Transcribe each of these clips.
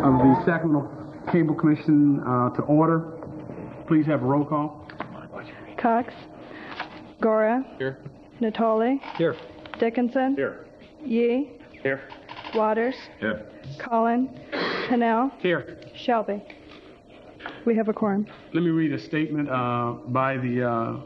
of the Sacramento Cable Commission to order. Please have a roll call. Cox. Gora. Here. Natoli. Here. Dickinson. Here. Yee. Here. Waters. Here. Collin. Pennell. Here. Shelby. We have a quorum. Let me read a statement by the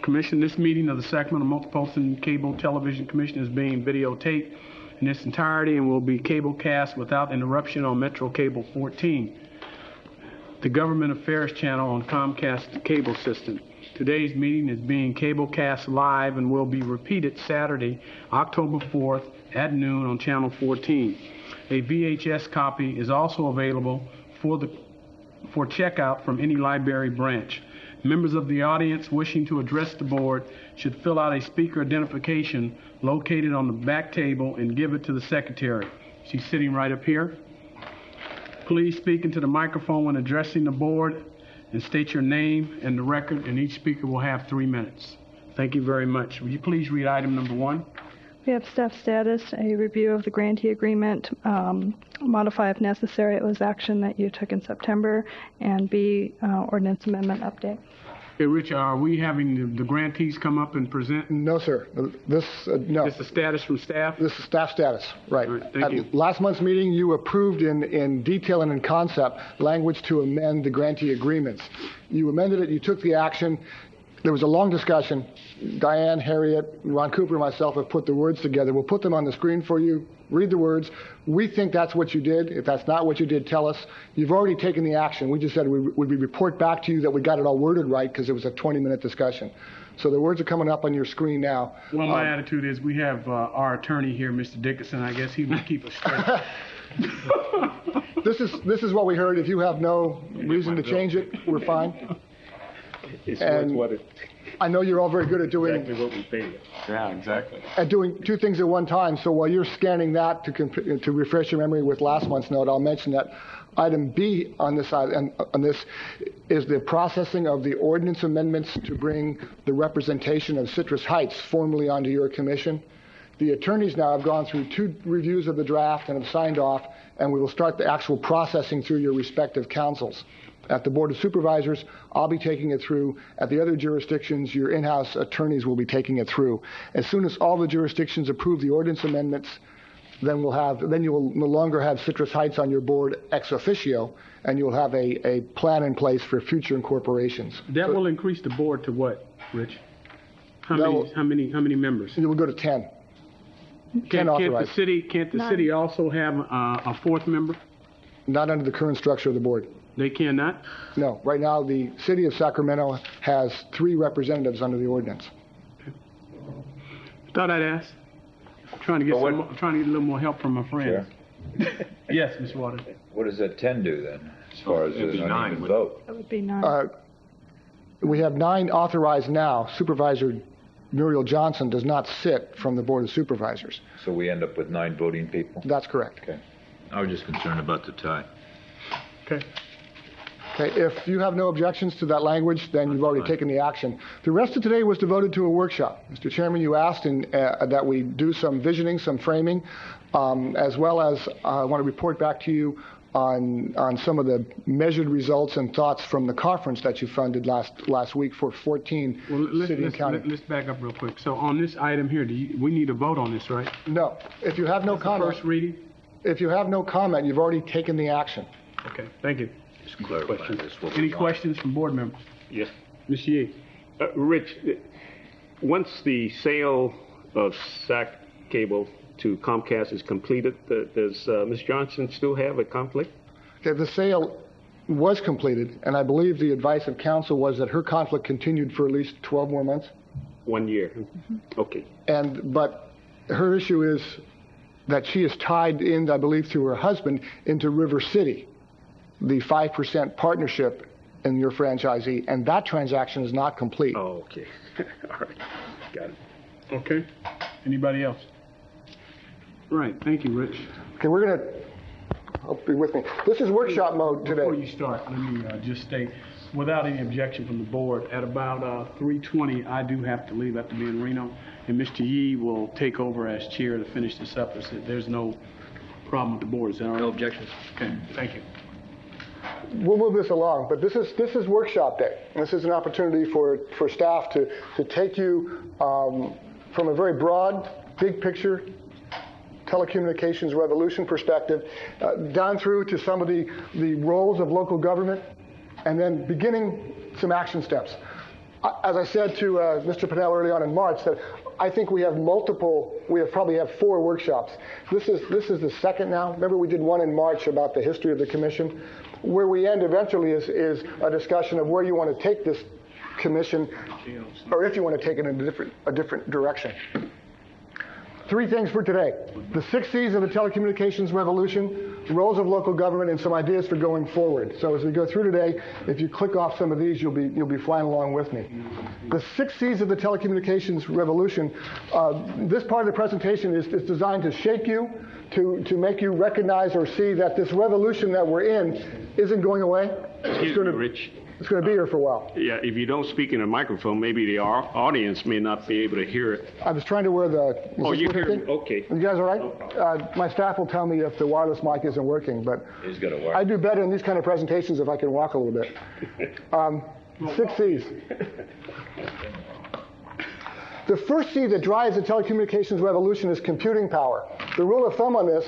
Commission. This meeting of the Sacramento Metropolitan Cable Television Commission is being videotaped in its entirety and will be cable cast without interruption on Metro Cable 14, the Government Affairs channel on Comcast cable system. Today's meeting is being cable cast live and will be repeated Saturday, October 4th at noon on Channel 14. A VHS copy is also available for checkout from any library branch. Members of the audience wishing to address the board should fill out a speaker identification located on the back table and give it to the secretary. She's sitting right up here. Please speak into the microphone when addressing the board and state your name and the record, and each speaker will have 3 minutes. Thank you very much. Will you please read item number 1? We have staff status, a review of the grantee agreement, modify if necessary. It was action that you took in September, and B, ordinance amendment update. Hey, Rich, are we having the grantees come up and present? No, sir. No. This is the status from staff? This is staff status, right. All right, thank you. Last month's meeting, you approved in detail and in concept language to amend the grantee agreements. You amended it, you took the action. There was a long discussion. Diane, Harriet, Ron Cooper, and myself have put the words together. We'll put them on the screen for you. Read the words. We think that's what you did. If that's not what you did, tell us. You've already taken the action. We just said would we report back to you that we got it all worded right because it was a 20-minute discussion. So the words are coming up on your screen now. Well, my attitude is we have our attorney here, Mr. Dickinson. I guess he will keep us straight. This is what we heard. If you have no reason to change it, we're fine. It's And what it, I know you're all very good at doing exactly what we paid. Yeah, exactly. at doing two things at one time. So while you're scanning that to refresh your memory with last month's note, I'll mention that item B on this side and on this is the processing of the ordinance amendments to bring the representation of Citrus Heights formally onto your commission. The attorneys now have gone through 2 reviews of the draft and have signed off, and we will start the actual processing through your respective councils. At the Board of Supervisors, I'll be taking it through. At the other jurisdictions, your in-house attorneys will be taking it through. As soon as all the jurisdictions approve the ordinance amendments, then you will no longer have Citrus Heights on your board ex officio, and you'll have a plan in place for future incorporations. That will increase the board to what, Rich? How many members? It will go to 10. 10 authorized. Can't the city also have a 4th member? Not under the current structure of the board. They cannot? No. Right now, the city of Sacramento has 3 representatives under the ordinance. Okay. Thought I'd ask. I'm trying to get a little more help from my friends. Sure. Yes, Ms. Waters. What does that 10 do then, as far as It'd be the 9, uneven vote? That would be 9. We have 9 authorized now. Supervisor Muriel Johnson does not sit from the Board of Supervisors. So we end up with 9 voting people? That's correct. Okay. I was just concerned about the tie. Okay. Okay, if you have no objections to that language, then you've already taken the action. The rest of today was devoted to a workshop. Mr. Chairman, you asked that we do some visioning, some framing, as well as I want to report back to you on some of the measured results and thoughts from the conference that you funded last week for 14 city and county. Let's back up real quick. So on this item here, we need to vote on this, right? No. If you have no comment. First reading? If you have no comment, you've already taken the action. Okay, thank you. Just clarify this. Any questions from board members? Yes. Ms. Yee. Rich, once the sale of SAC cable to Comcast is completed, does Ms. Johnson still have a conflict? Okay, the sale was completed, and I believe the advice of counsel was that her conflict continued for at least 12 more months. 1 year. Okay. But her issue is that she is tied in, I believe, through her husband into River City, the 5% partnership in your franchisee, and that transaction is not complete. Oh, okay. All right. Got it. Okay. Anybody else? Right. Thank you, Rich. Okay, we're going to, hope you're with me. This is workshop mode today. Before you start, let me just state, without any objection from the board, at about 3:20, I do have to leave. I have to be in Reno, and Mr. Yee will take over as chair to finish this up. There's no problem with the board. Is that all right? No objections. Okay, thank you. We'll move this along, but this is workshop day. This is an opportunity for staff to take you from a very broad, big picture telecommunications revolution perspective down through to some of the roles of local government, and then beginning some action steps. As I said to Mr. Pinnell early on in March, that I think we probably have 4 workshops. This is the second now. Remember, we did one in March about the history of the commission. Where we end eventually is a discussion of where you want to take this commission, or if you want to take it in a different direction. 3 things for today: the 6 C's of the telecommunications revolution, roles of local government, and some ideas for going forward. So as we go through today, if you click off some of these, you'll be flying along with me. The 6 C's of the telecommunications revolution. This part of the presentation is designed to shake you, to make you recognize or see that this revolution that we're in isn't going away. Excuse me, Rich. It's going to be here for a while. Yeah, if you don't speak in a microphone, maybe the audience may not be able to hear it. I was trying to wear the... Oh, you hear me? Okay. You guys all right? No problem. My staff will tell me if the wireless mic isn't working, but He's going to work. I do better in these kind of presentations if I can walk a little bit. 6 C's. The first C that drives the telecommunications revolution is computing power. The rule of thumb on this,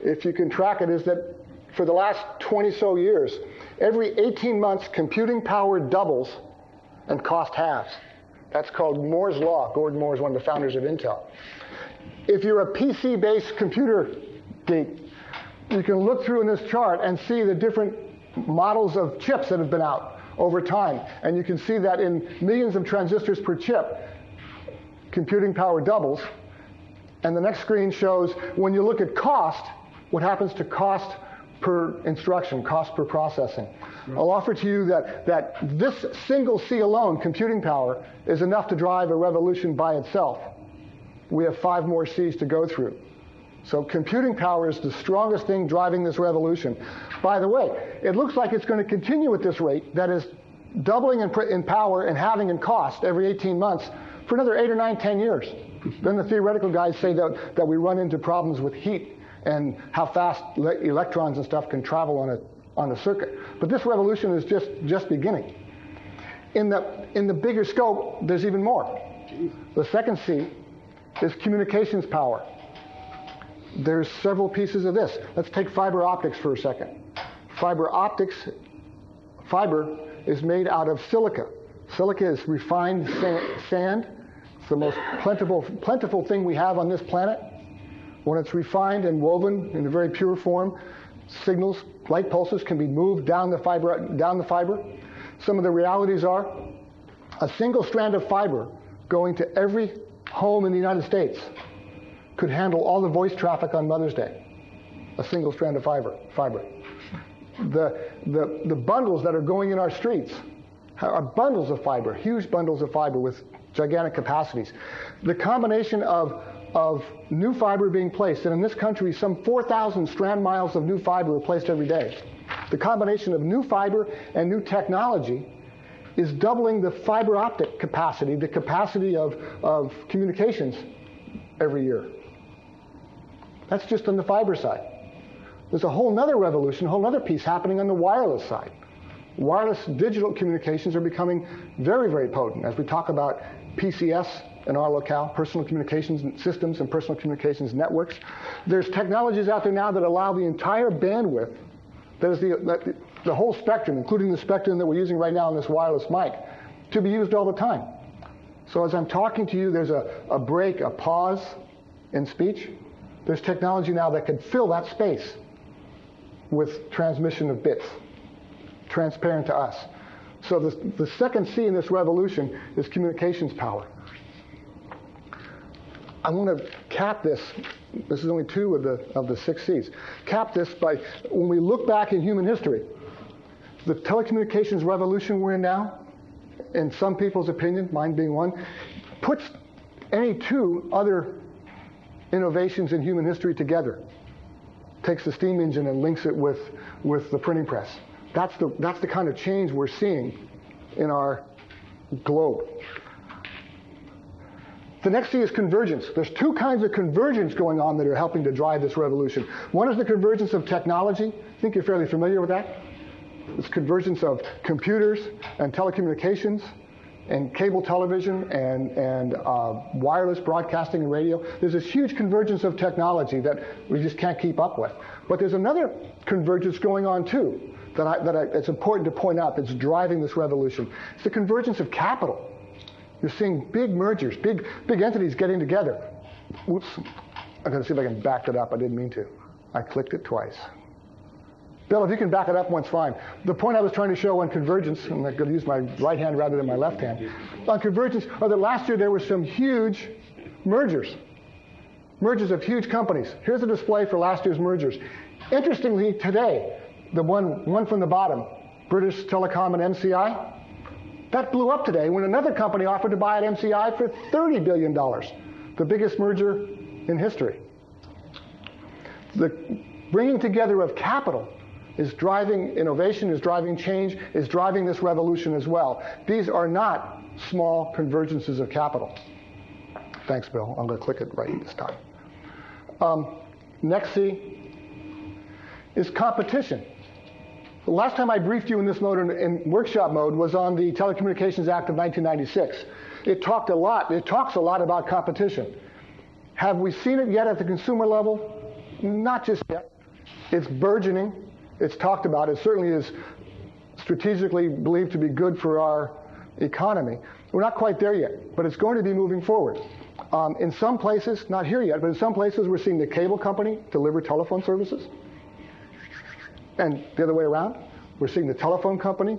if you can track it, is that for the last 20-so years, every 18 months, computing power doubles and cost halves. That's called Moore's Law. Gordon Moore is one of the founders of Intel. If you're a PC-based computer geek, you can look through in this chart and see the different models of chips that have been out over time. And you can see that in millions of transistors per chip, computing power doubles. And the next screen shows when you look at cost, what happens to cost per instruction, cost per processing. I'll offer to you that this single C alone, computing power, is enough to drive a revolution by itself. We have 5 more C's to go through. So computing power is the strongest thing driving this revolution. By the way, it looks like it's going to continue at this rate, that is doubling in power and halving in cost every 18 months for another 8 or 9, 10 years. Then the theoretical guys say that we run into problems with heat and how fast electrons and stuff can travel on a circuit. But this revolution is just beginning. In the bigger scope, there's even more. The second C is communications power. There's several pieces of this. Let's take fiber optics for a second. Fiber is made out of silica. Silica is refined sand. It's the most plentiful thing we have on this planet. When it's refined and woven in a very pure form, signals, light pulses can be moved down the fiber. Some of the realities are a single strand of fiber going to every home in the United States could handle all the voice traffic on Mother's Day. A single strand of fiber. The bundles that are going in our streets are bundles of fiber, huge bundles of fiber with gigantic capacities. The combination of new fiber being placed, and in this country, some 4,000 strand miles of new fiber are placed every day. The combination of new fiber and new technology is doubling the fiber optic capacity, the capacity of communications every year. That's just on the fiber side. There's a whole other revolution, a whole other piece happening on the wireless side. Wireless digital communications are becoming very, very potent as we talk about PCS in our locale, personal communications systems and personal communications networks. There's technologies out there now that allow the entire bandwidth, that is the whole spectrum, including the spectrum that we're using right now on this wireless mic, to be used all the time. So as I'm talking to you, there's a break, a pause in speech. There's technology now that can fill that space with transmission of bits, transparent to us. So the second C in this revolution is communications power. I want to cap this. This is only 2 of the 6 C's. Cap this by, when we look back in human history, the telecommunications revolution we're in now, in some people's opinion, mine being one, puts any 2 other innovations in human history together. Takes the steam engine and links it with the printing press. That's the kind of change we're seeing in our globe. The next C is convergence. There's two kinds of convergence going on that are helping to drive this revolution. One is the convergence of technology. I think you're fairly familiar with that. It's convergence of computers and telecommunications and cable television and wireless broadcasting and radio. There's this huge convergence of technology that we just can't keep up with. But there's another convergence going on too it's important to point out that's driving this revolution. It's the convergence of capital. You're seeing big mergers, big entities getting together. Whoops. I'm going to see if I can back it up. I didn't mean to. I clicked it twice. Bill, if you can back it up once, fine. The point I was trying to show on convergence, and I'm going to use my right hand rather than my left hand, on convergence, are that last year there were some huge mergers of huge companies. Here's a display for last year's mergers. Interestingly, today, the one from the bottom, British Telecom and MCI, that blew up today when another company offered to buy at MCI for $30 billion, the biggest merger in history. The bringing together of capital is driving innovation, is driving change, is driving this revolution as well. These are not small convergences of capital. Thanks, Bill. I'm going to click it right this time. Next C is competition. The last time I briefed you in this mode, in workshop mode, was on the Telecommunications Act of 1996. It talks a lot about competition. Have we seen it yet at the consumer level? Not just yet. It's burgeoning. It's talked about. It certainly is strategically believed to be good for our economy. We're not quite there yet, but it's going to be moving forward. In some places, not here yet, but in some places we're seeing the cable company deliver telephone services. And the other way around, we're seeing the telephone company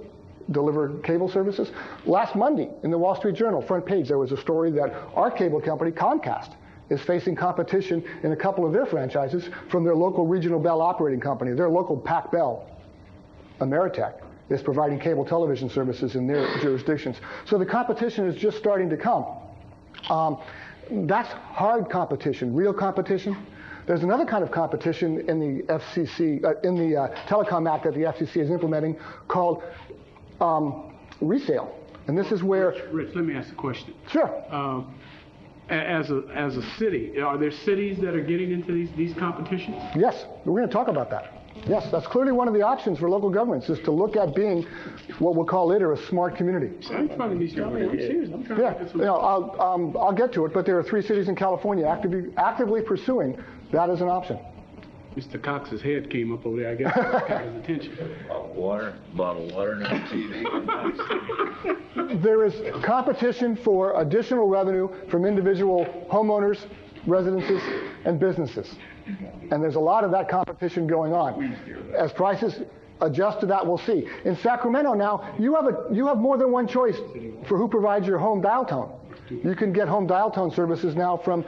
deliver cable services. Last Monday in the Wall Street Journal, front page, there was a story that our cable company, Comcast, is facing competition in a couple of their franchises from their local regional Bell operating company. Their local Pac Bell, Ameritech, is providing cable television services in their jurisdictions. So the competition is just starting to come. That's hard competition, real competition. There's another kind of competition in the FCC, in the Telecom Act that the FCC is implementing called resale. And this is where... Rich, let me ask a question. Sure. As a city, are there cities that are getting into these competitions? Yes, we're going to talk about that. Yes, that's clearly one of the options for local governments, is to look at being what we'll call later a smart community. I'm trying to be serious. I'm trying to get some... I'll get to it, but there are 3 cities in California actively pursuing that as an option. Mr. Cox's head came up over there. I guess that got his attention. Bottled water, and TV. There is competition for additional revenue from individual homeowners, residences, and businesses. And there's a lot of that competition going on. As prices adjust to that, we'll see. In Sacramento now, you have more than one choice for who provides your home dial tone. You can get home dial tone services now from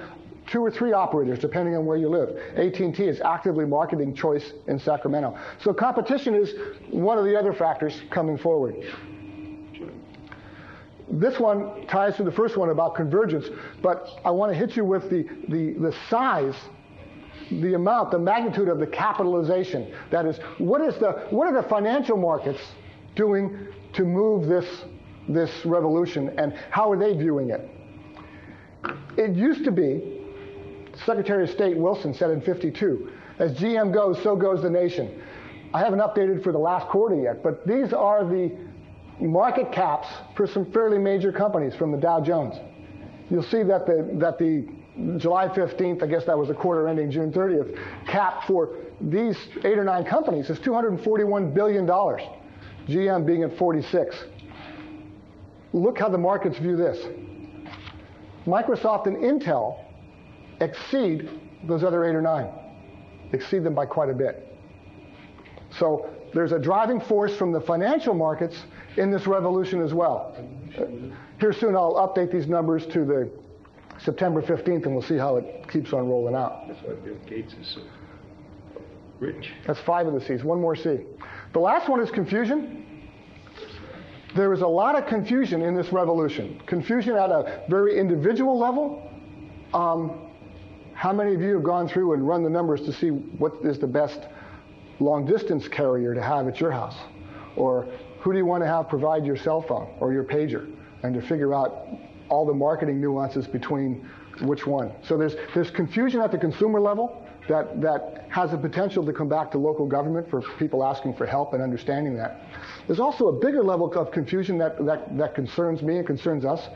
2 or 3 operators, depending on where you live. AT&T is actively marketing choice in Sacramento. So competition is one of the other factors coming forward. This one ties to the first one about convergence, but I want to hit you with the size, the amount, the magnitude of the capitalization. That is, what are the financial markets doing to move this revolution, and how are they viewing it? It used to be, Secretary of State Wilson said in '52, as GM goes, so goes the nation. I haven't updated for the last quarter yet, but these are the market caps for some fairly major companies from the Dow Jones. You'll see that the July 15th, I guess that was the quarter ending June 30th, cap for these 8 or 9 companies is $241 billion, GM being at 46. Look how the markets view this. Microsoft and Intel exceed those other 8 or 9, exceed them by quite a bit. So there's a driving force from the financial markets in this revolution as well. Here soon I'll update these numbers to the September 15th, and we'll see how it keeps on rolling out. That's why Bill Gates is so rich. That's 5 of the C's, 1 more C. The last one is confusion. There is a lot of confusion in this revolution. Confusion at a very individual level. How many of you have gone through and run the numbers to see what is the best long-distance carrier to have at your house? Or who do you want to have provide your cell phone or your pager? And to figure out all the marketing nuances between which one. So there's confusion at the consumer level that has the potential to come back to local government for people asking for help and understanding that. There's also a bigger level of confusion that concerns me and concerns us,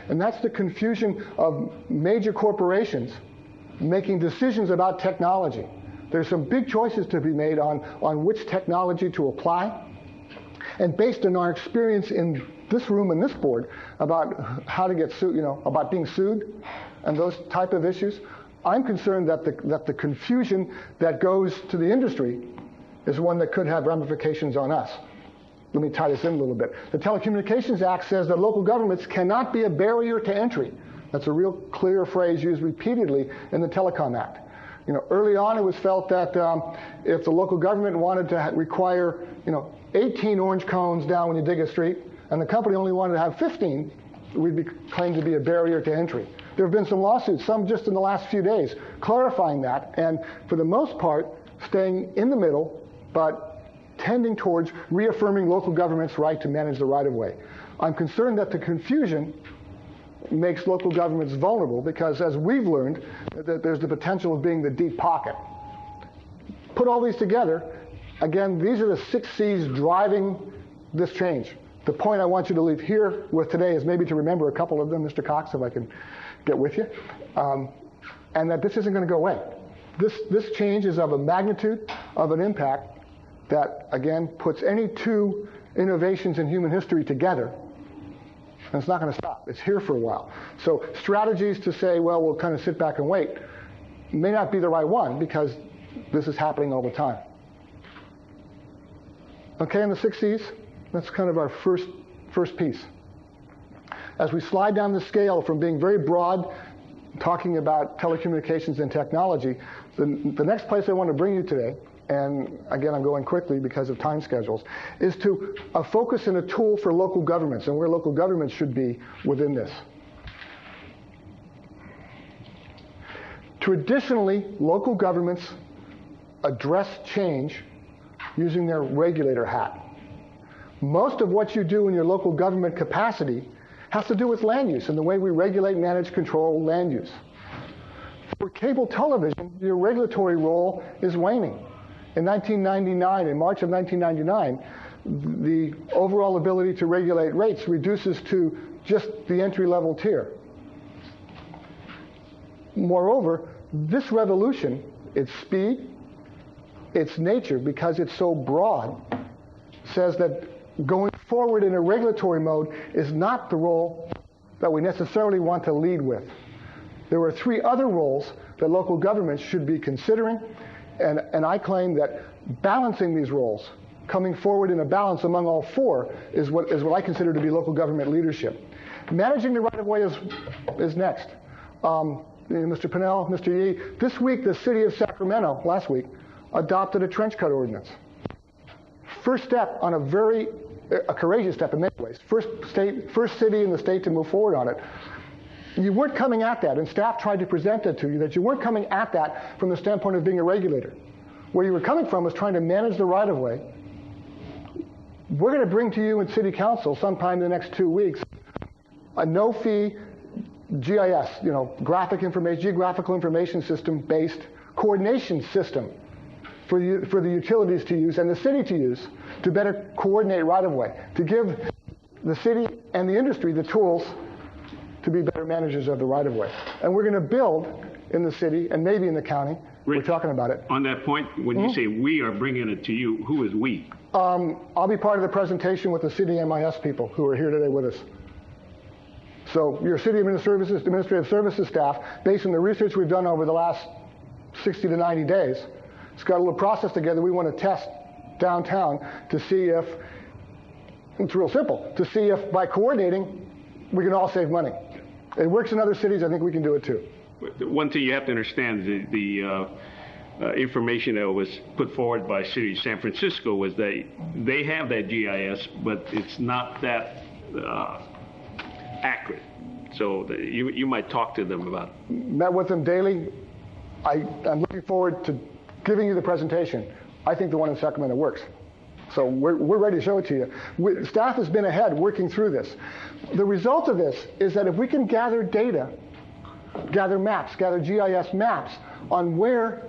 and that's the confusion of major corporations making decisions about technology. There's some big choices to be made on which technology to apply, and based on our experience in this room and this board about how to get sued, about being sued and those type of issues, I'm concerned that the confusion that goes to the industry is one that could have ramifications on us. Let me tie this in a little bit. The Telecommunications Act says that local governments cannot be a barrier to entry. That's a real clear phrase used repeatedly in the Telecom Act. Early on it was felt that if the local government wanted to require, 18 orange cones down when you dig a street, and the company only wanted to have 15, we'd be claimed to be a barrier to entry. There have been some lawsuits, some just in the last few days, clarifying that, and for the most part, staying in the middle, but tending towards reaffirming local government's right to manage the right-of-way. I'm concerned that the confusion makes local governments vulnerable because, as we've learned, that there's the potential of being the deep pocket. Put all these together, again, these are the 6 C's driving this change. The point I want you to leave here with today is maybe to remember a couple of them, Mr. Cox, if I can get with you, and that this isn't going to go away. This change is of a magnitude, of an impact that, again, puts any 2 innovations in human history together, and it's not going to stop. It's here for a while. So strategies to say, well, we'll kind of sit back and wait, may not be the right one because this is happening all the time. Okay, and the 6 C's, that's kind of our first piece. As we slide down the scale from being very broad, talking about telecommunications and technology, the next place I want to bring you today, and again I'm going quickly because of time schedules, is to a focus and a tool for local governments and where local governments should be within this. Traditionally, local governments address change using their regulator hat. Most of what you do in your local government capacity has to do with land use and the way we regulate, manage, control land use. For cable television, your regulatory role is waning. In 1999, in March of 1999, the overall ability to regulate rates reduces to just the entry-level tier. Moreover, this revolution, its speed, its nature, because it's so broad, says that going forward in a regulatory mode is not the role that we necessarily want to lead with. There are 3 other roles that local governments should be considering, and I claim that balancing these roles, coming forward in a balance among all 4, is what I consider to be local government leadership. Managing the right-of-way is next. Mr. Pinnell, Mr. Yee, this week the city of Sacramento, last week, adopted a trench cut ordinance. First step on a courageous step in many ways. First city in the state to move forward on it. You weren't coming at that, and staff tried to present that to you, that you weren't coming at that from the standpoint of being a regulator. Where you were coming from was trying to manage the right-of-way. We're going to bring to you in City Council sometime in the next 2 weeks a no-fee GIS, geographical information system-based coordination system for the utilities to use and the city to use to better coordinate right-of-way, to give the city and the industry the tools to be better managers of the right-of-way. And we're going to build in the city and maybe in the county. Rick, we're talking about it. On that point, when you say we are bringing it to you, who is we? I'll be part of the presentation with the city MIS people who are here today with us. So your city administrative services staff, based on the research we've done over the last 60 to 90 days, it's got a little process together we want to test downtown to see if, it's real simple, to see if by coordinating we can all save money. It works in other cities, I think we can do it too. One thing you have to understand, the information that was put forward by City of San Francisco was that they have that GIS, but it's not that accurate. So you might talk to them about it. Met with them daily. I'm looking forward to giving you the presentation. I think the one in Sacramento works. So we're ready to show it to you. Staff has been ahead working through this. The result of this is that if we can gather data, gather maps, gather GIS maps on where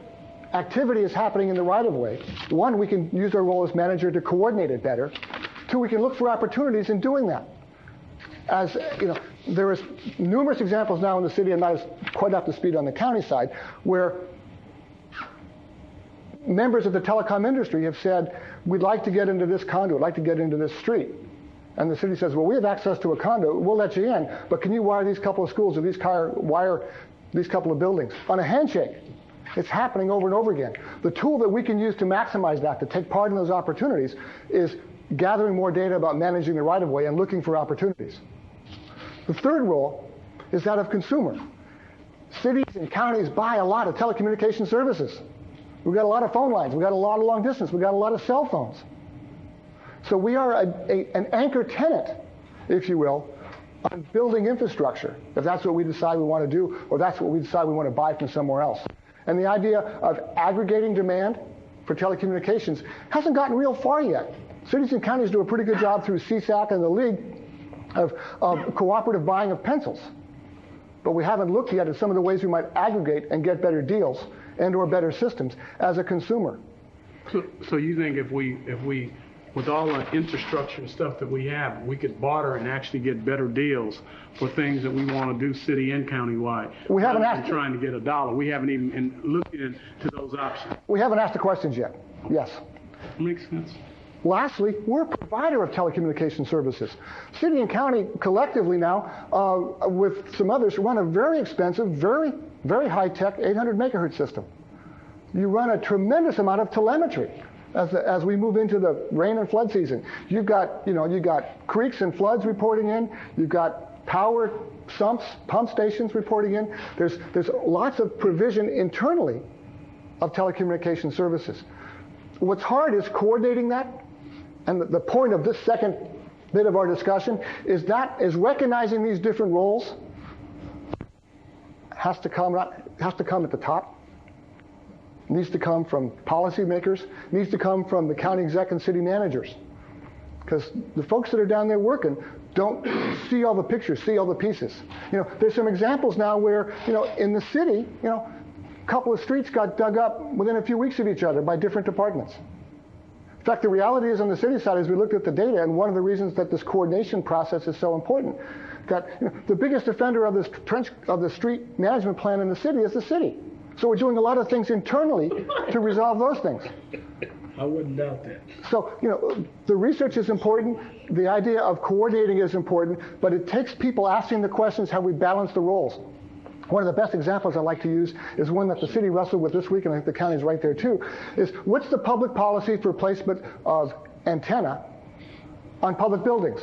activity is happening in the right-of-way, one, we can use our role as manager to coordinate it better. Two, we can look for opportunities in doing that. As you know, there is numerous examples now in the city, and not as quite up to speed on the county side, where members of the telecom industry have said, we'd like to get into this conduit, like to get into this street. And the city says, well, we have access to a conduit, we'll let you in, but can you wire these couple of schools, or wire these couple of buildings? On a handshake. It's happening over and over again. The tool that we can use to maximize that, to take part in those opportunities, is gathering more data about managing the right-of-way and looking for opportunities. The third role is that of consumer. Cities and counties buy a lot of telecommunication services. We've got a lot of phone lines. We've got a lot of long distance. We've got a lot of cell phones. So we are an anchor tenant, if you will, on building infrastructure, if that's what we decide we want to do, or that's what we decide we want to buy from somewhere else. And the idea of aggregating demand for telecommunications hasn't gotten real far yet. Cities and counties do a pretty good job through CSAC and the League of cooperative buying of pencils. But we haven't looked yet at some of the ways we might aggregate and get better deals and or better systems as a consumer. So you think if we, with all the infrastructure and stuff that we have, we could barter and actually get better deals for things that we want to do city and county-wide? We haven't asked. Trying to get a dollar. We haven't even looked into those options. We haven't asked the questions yet. Yes. Makes sense. Lastly, we're a provider of telecommunication services. City and county collectively now, with some others, run a very expensive, very, very high-tech 800 megahertz system. You run a tremendous amount of telemetry as we move into the rain and flood season. You've got creeks and floods reporting in. You've got power sumps, pump stations reporting in. There's lots of provision internally of telecommunication services. What's hard is coordinating that. And the point of this second bit of our discussion is recognizing these different roles has to come at the top. Needs to come from policymakers, needs to come from the county exec and city managers. Because the folks that are down there working don't see all the pictures, see all the pieces. There's some examples now where, in the city, a couple of streets got dug up within a few weeks of each other by different departments. In fact, the reality is on the city side, as we looked at the data, and one of the reasons that this coordination process is so important, the biggest offender of the street management plan in the city is the city. So we're doing a lot of things internally to resolve those things. I wouldn't doubt that. So, the research is important. The idea of coordinating is important, but it takes people asking the questions, how we balance the roles. One of the best examples I like to use is one that the city wrestled with this week, and I think the county's right there too, is what's the public policy for placement of antenna on public buildings?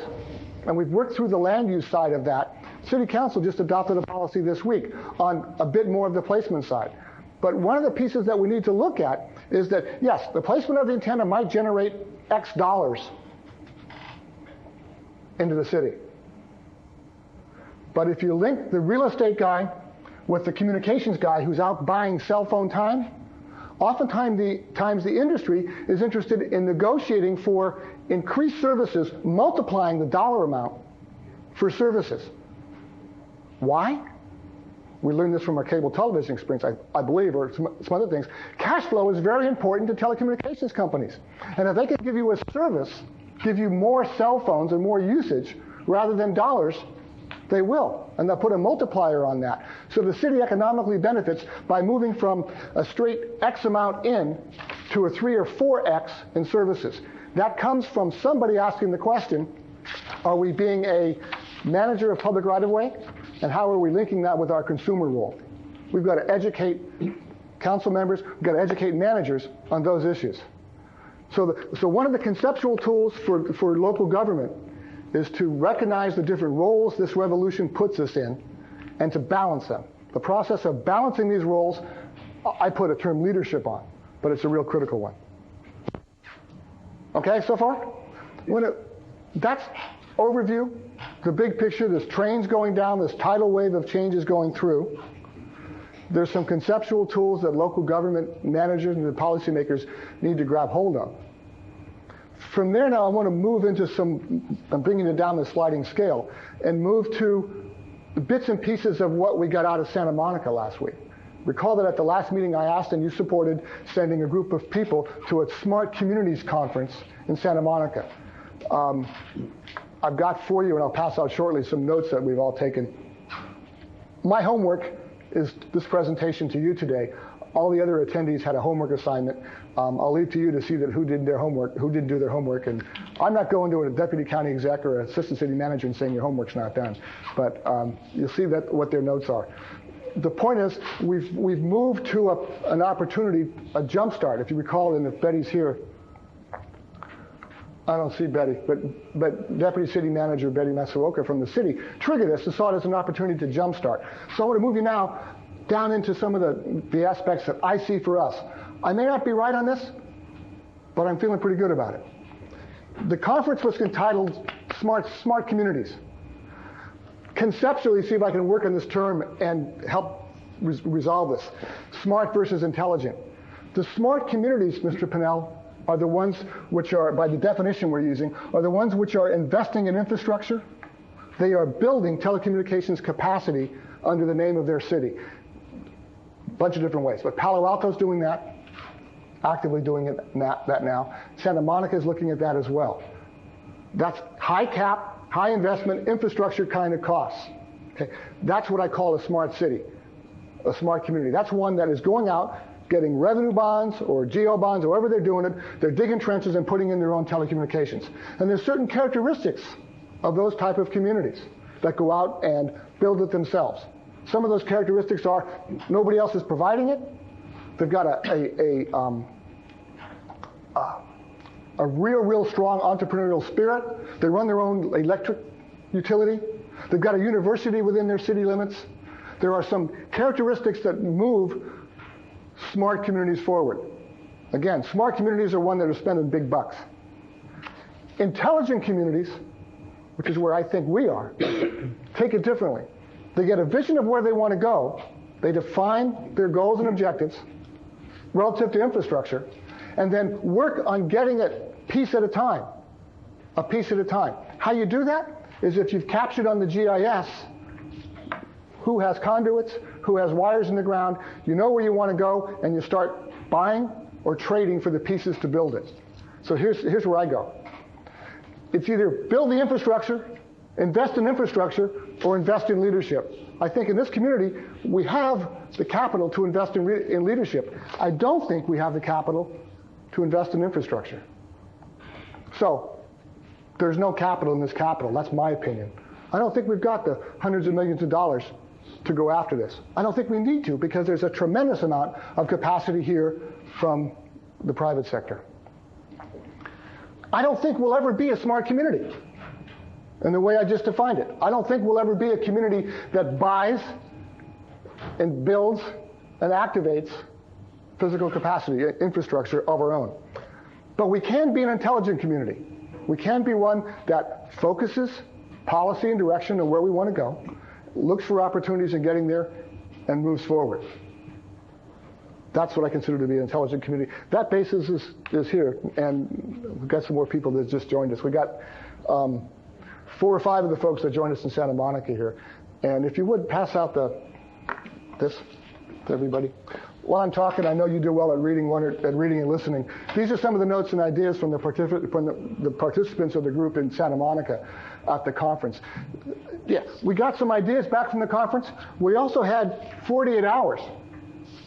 And we've worked through the land use side of that. City Council just adopted a policy this week on a bit more of the placement side. But one of the pieces that we need to look at is that, yes, the placement of the antenna might generate X dollars into the city. But if you link the real estate guy with the communications guy who's out buying cell phone time, oftentimes the industry is interested in negotiating for increased services, multiplying the dollar amount for services. Why? We learned this from our cable television experience, I believe, or some other things. Cash flow is very important to telecommunications companies. And if they can give you a service, give you more cell phones and more usage rather than dollars, they will. And they'll put a multiplier on that. So the city economically benefits by moving from a straight X amount in to a 3 or 4X in services. That comes from somebody asking the question, are we being a manager of public right-of-way? And how are we linking that with our consumer role? We've got to educate council members, we've got to educate managers on those issues. So one of the conceptual tools for local government is to recognize the different roles this revolution puts us in and to balance them. The process of balancing these roles, I put a term leadership on, but it's a real critical one. Okay, so far? That's overview, the big picture. There's trains going down, this tidal wave of change is going through. There's some conceptual tools that local government managers and the policymakers need to grab hold of. From there now, I want to move into I'm bringing it down the sliding scale, and move to the bits and pieces of what we got out of Santa Monica last week. Recall that at the last meeting I asked and you supported sending a group of people to a Smart Communities Conference in Santa Monica. I've got for you, and I'll pass out shortly, some notes that we've all taken. My homework is this presentation to you today. All the other attendees had a homework assignment. I'll leave to you to see that who didn't do their homework. And I'm not going to a deputy county exec or assistant city manager and saying your homework's not done. But you'll see that what their notes are. The point is, we've moved to an opportunity, a jump start. If you recall, and if Betty's here, I don't see Betty, but Deputy City Manager Betty Masuoka from the city triggered this and saw it as an opportunity to jumpstart. So I want to move you now down into some of the aspects that I see for us. I may not be right on this, but I'm feeling pretty good about it. The conference was entitled Smart Communities. Conceptually, see if I can work on this term and help resolve this. Smart versus intelligent. The smart communities, Mr. Pinnell, are the ones which are, by the definition we're using, are the ones which are investing in infrastructure. They are building telecommunications capacity under the name of their city. A bunch of different ways. But Palo Alto's doing that, actively doing that now. Santa Monica is looking at that as well. That's high cap, high investment, infrastructure kind of costs. Okay? That's what I call a smart city, a smart community. That's one that is going out, getting revenue bonds or geo bonds, however they're doing it. They're digging trenches and putting in their own telecommunications. And there's certain characteristics of those type of communities that go out and build it themselves. Some of those characteristics are nobody else is providing it. They've got a real strong entrepreneurial spirit. They run their own electric utility. They've got a university within their city limits. There are some characteristics that move smart communities forward. Again, smart communities are one that are spending big bucks. Intelligent communities, which is where I think we are, take it differently. They get a vision of where they want to go. They define their goals and objectives relative to infrastructure, and then work on getting it piece at a time, a piece at a time. How you do that is if you've captured on the GIS who has conduits, who has wires in the ground, you know where you want to go, and you start buying or trading for the pieces to build it. So here's where I go. It's either build the infrastructure, invest in infrastructure, or invest in leadership. I think in this community, we have the capital to invest in leadership. I don't think we have the capital to invest in infrastructure. So there's no capital in this capital. That's my opinion. I don't think we've got the hundreds of millions of dollars to go after this. I don't think we need to, because there's a tremendous amount of capacity here from the private sector. I don't think we'll ever be a smart community in the way I just defined it. I don't think we'll ever be a community that buys and builds and activates physical capacity, infrastructure of our own. But we can be an intelligent community. We can be one that focuses policy and direction on where we want to go, looks for opportunities in getting there, and moves forward. That's what I consider to be an intelligent community. That basis is here, and we've got some more people that just joined us. We got 4 or 5 of the folks that joined us in Santa Monica here. And if you would, pass out this to everybody. While I'm talking, I know you do well at reading and listening. These are some of the notes and ideas from the participants of the group in Santa Monica at the conference. Yes, we got some ideas back from the conference. We also had 48 hours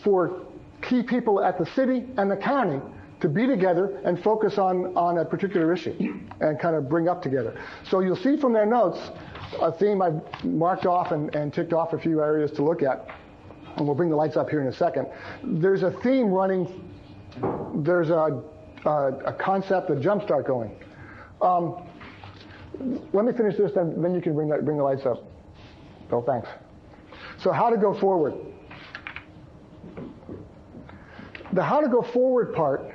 for key people at the city and the county to be together and focus on a particular issue and kind of bring up together. So you'll see from their notes a theme I've marked off and ticked off a few areas to look at. And we'll bring the lights up here in a second. There's a theme running. There's a concept, a jumpstart going. Let me finish this, then you can bring the lights up. Bill, thanks. So how to go forward. The how to go forward part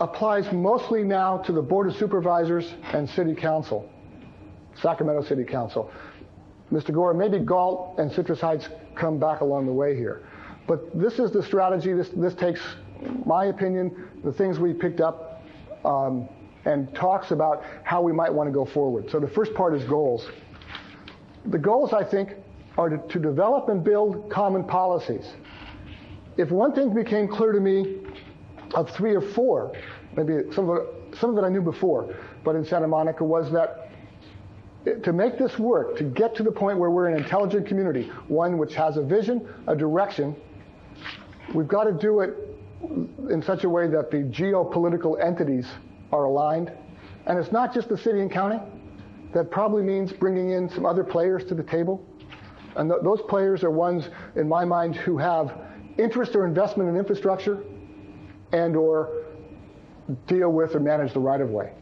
applies mostly now to the Board of Supervisors and City Council, Sacramento City Council. Mr. Gore, maybe Galt and Citrus Heights come back along the way here. But this is the strategy. This takes my opinion, the things we picked up, and talks about how we might want to go forward. So the first part is goals. The goals, I think, are to develop and build common policies. If one thing became clear to me of 3 or 4, maybe some of it I knew before, but in Santa Monica, was that to make this work, to get to the point where we're an intelligent community, one which has a vision, a direction, we've got to do it in such a way that the geopolitical entities are aligned. And it's not just the city and county. That probably means bringing in some other players to the table. And those players are ones, in my mind, who have interest or investment in infrastructure and or deal with or manage the right-of-way.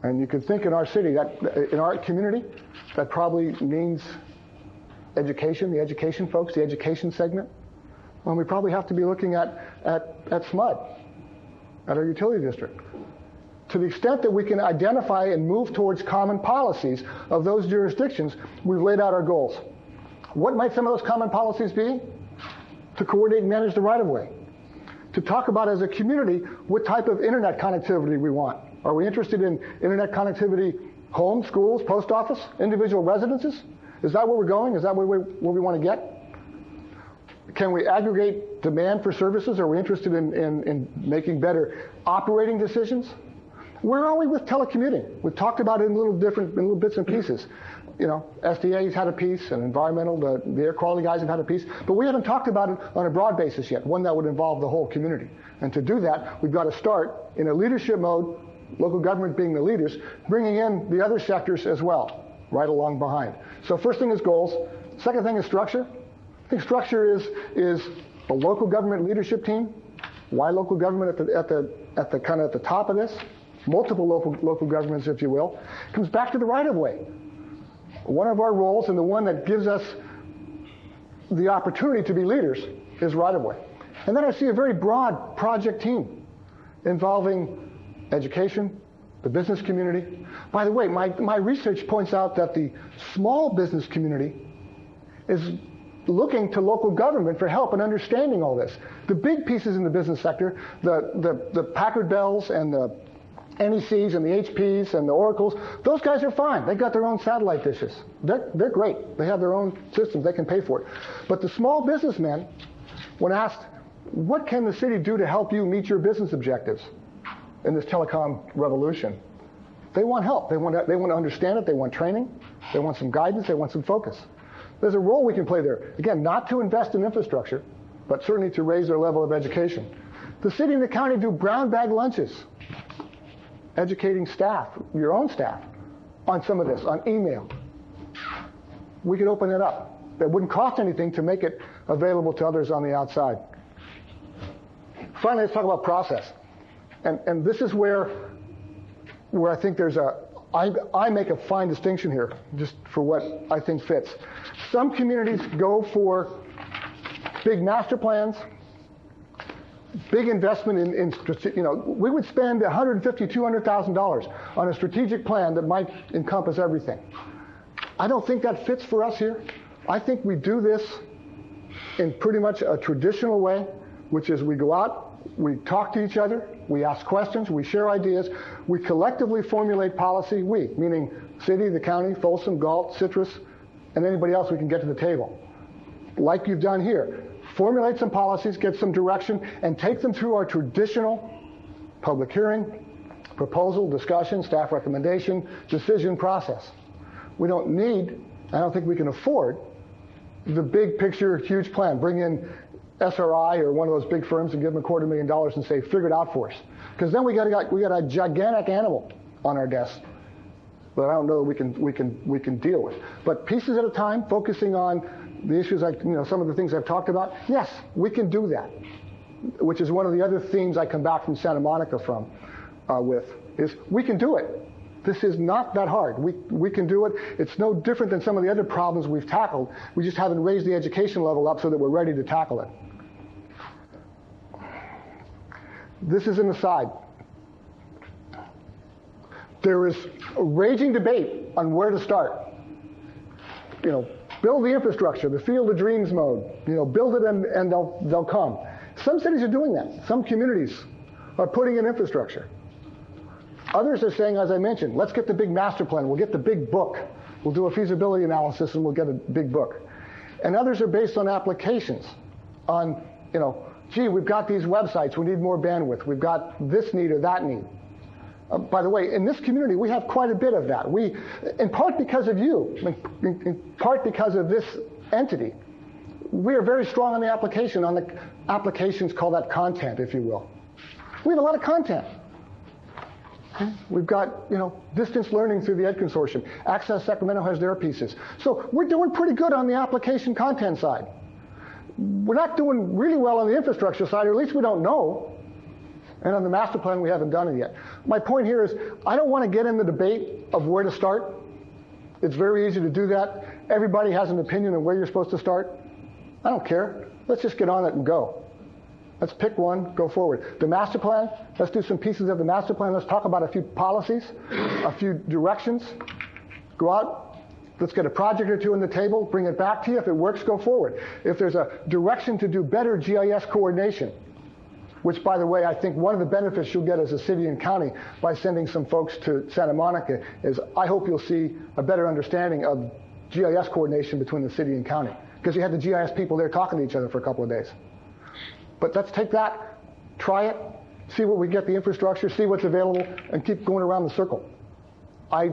And you could think in our city, that in our community, that probably means education, the education folks, the education segment. Well, we probably have to be looking at SMUD, at our utility district. To the extent that we can identify and move towards common policies of those jurisdictions, we've laid out our goals. What might some of those common policies be? To coordinate and manage the right-of-way. To talk about as a community what type of internet connectivity we want. Are we interested in internet connectivity, homes, schools, post office, individual residences? Is that where we're going? Is that where we want to get? Can we aggregate demand for services? Are we interested in making better operating decisions? Where are we with telecommuting? We've talked about it in little bits and pieces. You know, SDA's had a piece, and environmental, the air quality guys have had a piece, but we haven't talked about it on a broad basis yet, one that would involve the whole community. And to do that, we've got to start in a leadership mode, local government being the leaders, bringing in the other sectors as well, right along behind. So first thing is goals. Second thing is structure. I think structure is a local government leadership team. Why local government at the kind of at the top of this? Multiple local governments, if you will. It comes back to the right-of-way. One of our roles, and the one that gives us the opportunity to be leaders, is right-of-way. And then I see a very broad project team involving education, the business community. By the way, my research points out that the small business community is looking to local government for help in understanding all this. The big pieces in the business sector, the Packard Bells and the NECs and the HPs and the Oracles, those guys are fine. They've got their own satellite dishes. They're great. They have their own systems. They can pay for it. But the small businessmen, when asked, what can the city do to help you meet your business objectives in this telecom revolution? They want help. They want to understand it. They want training. They want some guidance. They want some focus. There's a role we can play there. Again, not to invest in infrastructure, but certainly to raise their level of education. The city and the county do brown bag lunches, educating staff, your own staff, on some of this, on email. We could open it up. It wouldn't cost anything to make it available to others on the outside. Finally, let's talk about process. And this is where I think I make a fine distinction here, just for what I think fits. Some communities go for big master plans, big investment in we would spend $150,000, $200,000 on a strategic plan that might encompass everything. I don't think that fits for us here. I think we do this in pretty much a traditional way, which is we go out, we talk to each other, we ask questions, we share ideas, we collectively formulate policy, we, meaning city, the county, Folsom, Galt, Citrus, and anybody else we can get to the table. Like you've done here. Formulate some policies, get some direction, and take them through our traditional public hearing, proposal, discussion, staff recommendation, decision process. We don't need, I don't think we can afford, the big picture, huge plan. Bring in SRI or one of those big firms and give them $250,000 and say, figure it out for us. Because then we got a gigantic animal on our desk that I don't know that we can deal with. But pieces at a time, focusing on the issues some of the things I've talked about, yes, we can do that. Which is one of the other themes I come back from Santa Monica with, is we can do it. This is not that hard. We can do it. It's no different than some of the other problems we've tackled. We just haven't raised the education level up so that we're ready to tackle it. This is an aside. There is a raging debate on where to start. Build the infrastructure, the field of dreams mode. Build it and they'll come. Some cities are doing that. Some communities are putting in infrastructure. Others are saying, as I mentioned, let's get the big master plan. We'll get the big book. We'll do a feasibility analysis and we'll get a big book. And others are based on applications, on, gee, we've got these websites. We need more bandwidth. We've got this need or that need. By the way, in this community, we have quite a bit of that. We, in part because of you, in part because of this entity, we are very strong on the applications, call that content, if you will. We have a lot of content. We've got, distance learning through the Ed Consortium. Access Sacramento has their pieces. So we're doing pretty good on the application content side. We're not doing really well on the infrastructure side, or at least we don't know. And on the master plan, we haven't done it yet. My point here is, I don't want to get in the debate of where to start. It's very easy to do that. Everybody has an opinion on where you're supposed to start. I don't care. Let's just get on it and go. Let's pick one, go forward. The master plan, let's do some pieces of the master plan. Let's talk about a few policies, a few directions. Go out, let's get a project or two on the table, bring it back to you. If it works, go forward. If there's a direction to do better GIS coordination, which, by the way, I think one of the benefits you'll get as a city and county by sending some folks to Santa Monica is I hope you'll see a better understanding of GIS coordination between the city and county, because you had the GIS people there talking to each other for a couple of days. But let's take that, try it, see what we get the infrastructure, see what's available, and keep going around the circle. I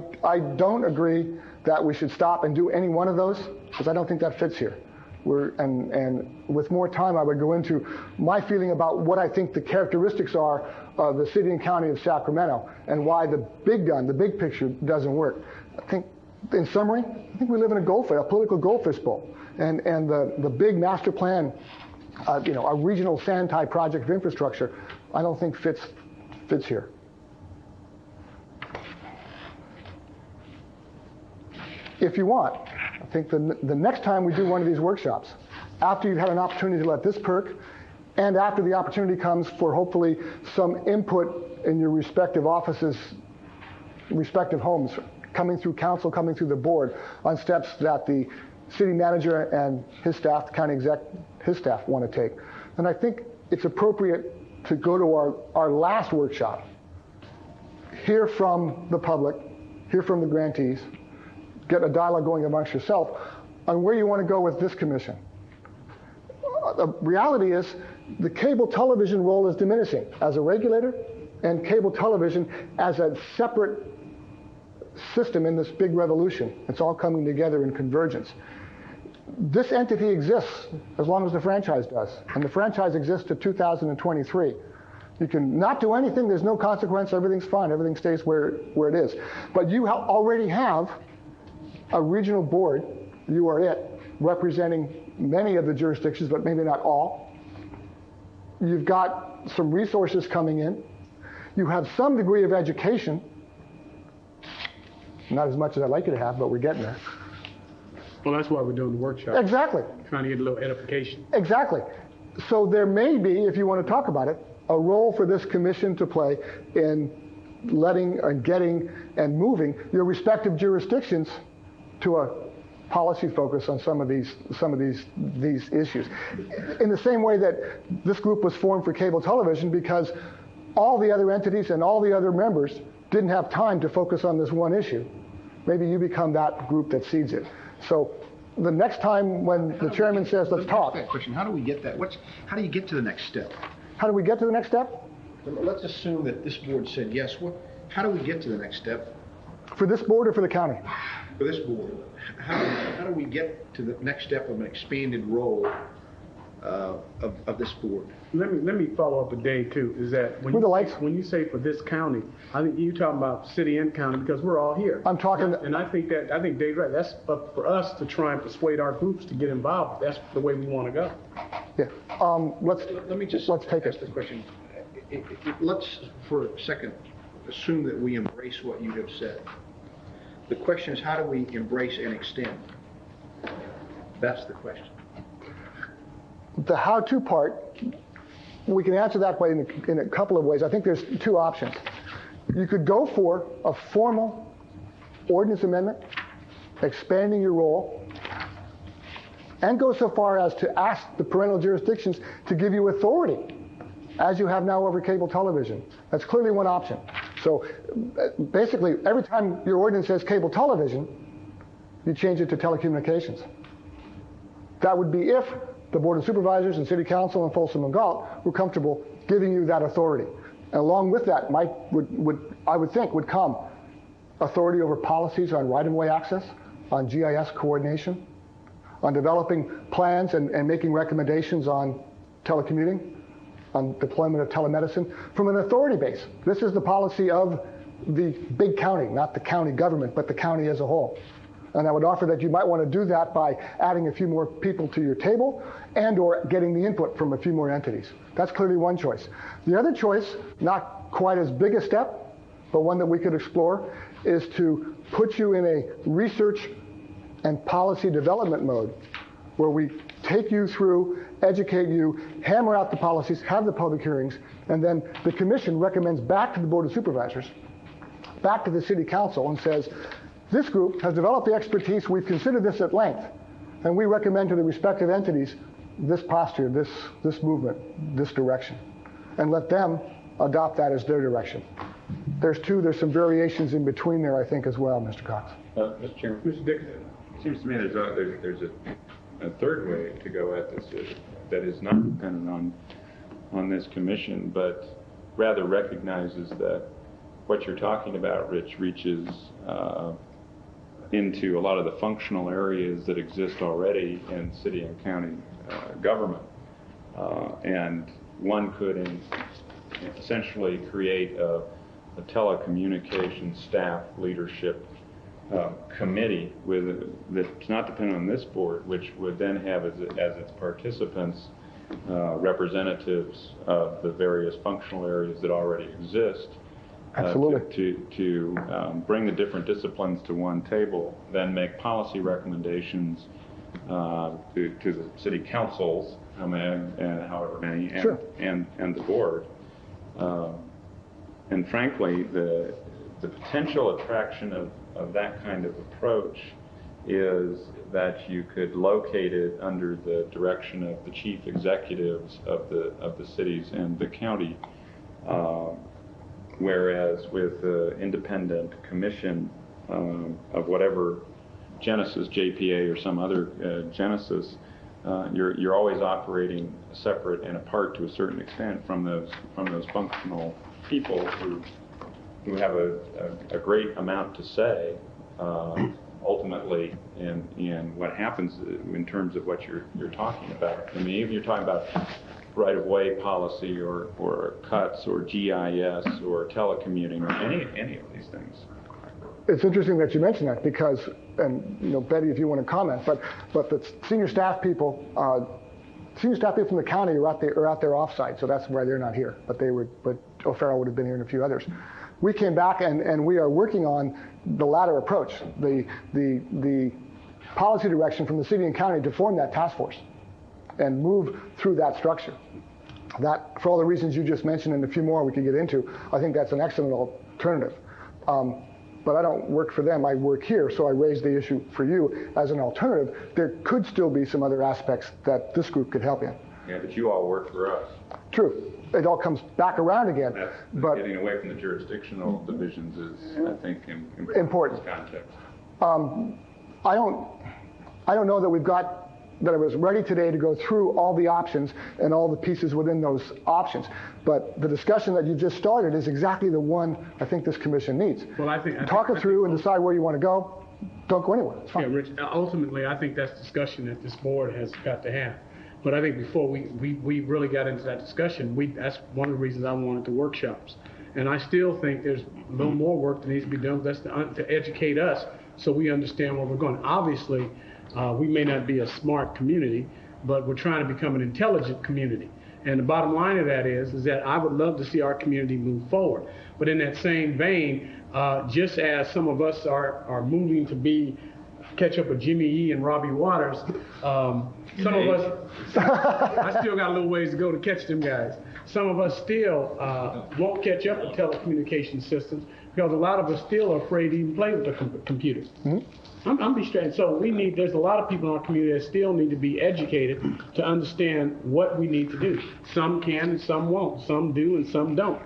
don't agree that we should stop and do any one of those, because I don't think that fits here. And with more time, I would go into my feeling about what I think the characteristics are of the city and county of Sacramento and why the big gun, the big picture, doesn't work. I think, in summary, I think we live in a political goldfish bowl. And the big master plan, a regional sand-type project of infrastructure, I don't think fits here. If you want, I think the next time we do one of these workshops, after you've had an opportunity to let this perk, and after the opportunity comes for hopefully some input in your respective offices, respective homes, coming through council, coming through the board, on steps that the city manager and his staff, the county exec, his staff want to take. And I think it's appropriate to go to our last workshop, hear from the public, hear from the grantees, get a dialogue going amongst yourself on where you want to go with this commission. The reality is the cable television role is diminishing as a regulator, and cable television as a separate system in this big revolution. It's all coming together in convergence. This entity exists as long as the franchise does, and the franchise exists to 2023. You can not do anything, there's no consequence, everything's fine, everything stays where it is. But you already have a regional board, you are it, representing many of the jurisdictions, but maybe not all. You've got some resources coming in. You have some degree of education. Not as much as I'd like you to have, but we're getting there. Well, that's why we're doing the workshop. Exactly. Trying to get a little edification. Exactly. So there may be, if you want to talk about it, a role for this commission to play in letting and getting and moving your respective jurisdictions to a policy focus on some of these issues. In the same way that this group was formed for cable television, because all the other entities and all the other members didn't have time to focus on this one issue. Maybe you become that group that seeds it. So the next time when the chairman says, let's talk. That question, how do we get that? How do you get to the next step? How do we get to the next step? Let's assume that this board said yes. How do we get to the next step? For this board or for the county? For this board. How do we get to the next step of an expanded role of this board? Let me follow up with Dave too. Is that when you say for this county, I think you're talking about city and county because we're all here. I'm talking, and I think Dave's right. That's up for us to try and persuade our groups to get involved. That's the way we want to go. Yeah. Let me just let's take ask the question. Let's for a second assume that we embrace what you have said. The question is, how do we embrace and extend? That's the question. The how-to part, we can answer that way in a couple of ways. I think there's two options. You could go for a formal ordinance amendment, expanding your role, and go so far as to ask the parental jurisdictions to give you authority, as you have now over cable television. That's clearly one option. So basically, every time your ordinance says cable television, you change it to telecommunications. That would be if the Board of Supervisors and City Council and Folsom and Galt were comfortable giving you that authority. And along with that, I would think would come authority over policies on right-of-way access, on GIS coordination, on developing plans and making recommendations on telecommuting, on deployment of telemedicine, from an authority base. This is the policy of the big county, not the county government, but the county as a whole. And I would offer that you might want to do that by adding a few more people to your table and or getting the input from a few more entities. That's clearly one choice. The other choice, not quite as big a step, but one that we could explore, is to put you in a research and policy development mode where we take you through, educate you, hammer out the policies, have the public hearings, and then the commission recommends back to the Board of Supervisors, back to the City Council, and says, this group has developed the expertise, we've considered this at length, and we recommend to the respective entities this posture, this movement, this direction, and let them adopt that as their direction. There's some variations in between there, I think, as well, Mr. Cox. Mr. Chairman. Mr. Dixon. It seems to me there's a third way to go at this that is not dependent on this commission, but rather recognizes that what you're talking about, Rich, reaches into a lot of the functional areas that exist already in city and county government. And one could essentially create a telecommunications staff leadership committee that's not dependent on this board, which would then have as its participants representatives of the various functional areas that already exist. Absolutely. To bring the different disciplines to one table, then make policy recommendations to the city councils, and however many, and, sure. and the board. And frankly, the potential attraction of that kind of approach is that you could locate it under the direction of the chief executives of the cities and the county. Whereas with the independent commission of whatever genesis, JPA or some other genesis, you're always operating separate and apart to a certain extent from those functional people who have a great amount to say ultimately in what happens in terms of what you're talking about. I mean, if you're talking about right-of-way policy or cuts or GIS or telecommuting or any of these things. It's interesting that you mention that because, and Betty, if you want to comment, but the senior staff people from the county are out there off-site, so that's why they're not here. But O'Farrell would have been here and a few others. We came back and we are working on the latter approach, the policy direction from the city and county to form that task force and move through that structure. That, for all the reasons you just mentioned and a few more we could get into, I think that's an excellent alternative. But I don't work for them, I work here, so I raise the issue for you as an alternative. There could still be some other aspects that this group could help in. Yeah, but you all work for us. True. It all comes back around again. But getting away from the jurisdictional divisions is, I think, important in this context. I don't know that that I was ready today to go through all the options and all the pieces within those options. But the discussion that you just started is exactly the one I think this commission needs. Well, Talk it through and decide where you want to go. Don't go anywhere. It's fine. Yeah, Rich, ultimately, I think that's discussion that this board has got to have. But I think before we really got into that discussion, that's one of the reasons I wanted the workshops. And I still think there's a little more work that needs to be done. That's to educate us so we understand where we're going. Obviously, we may not be a smart community, but we're trying to become an intelligent community. And the bottom line of that is that I would love to see our community move forward. But in that same vein, just as some of us are moving to catch up with Jimmy E and Robbie Waters, some of us, I still got a little ways to go to catch them guys. Some of us still won't catch up with telecommunication systems because a lot of us still are afraid to even play with the computers. Mm-hmm. I'm be straight. So there's a lot of people in our community that still need to be educated to understand what we need to do. Some can and some won't. Some do and some don't.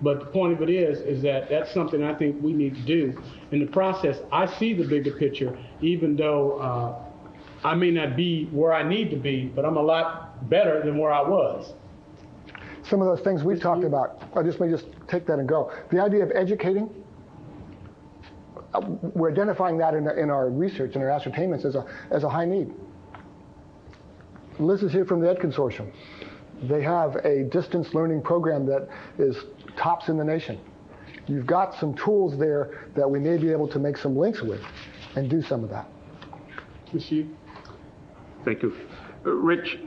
But the point of it is that that's something I think we need to do. In the process, I see the bigger picture, even though I may not be where I need to be, but I'm a lot better than where I was. Some of those things we've talked about, I just may just take that and go. The idea of educating, we're identifying that in our research and our ascertainments as a high need. Liz is here from the Ed Consortium. They have a distance learning program that is tops in the nation. You've got some tools there that we may be able to make some links with and do some of that. Thank you. Rich,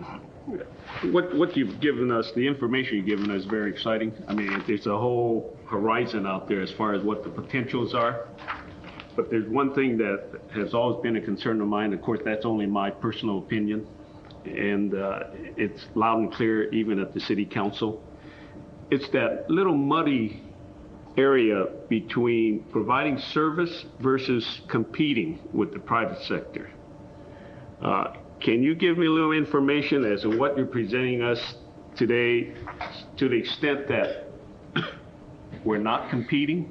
what you've given us, the information you've given us is very exciting. I mean, there's a whole horizon out there as far as what the potentials are. But there's one thing that has always been a concern of mine. Of course, that's only my personal opinion. And it's loud and clear even at the city council. It's that little muddy area between providing service versus competing with the private sector. Can you give me a little information as to what you're presenting us today to the extent that we're not competing?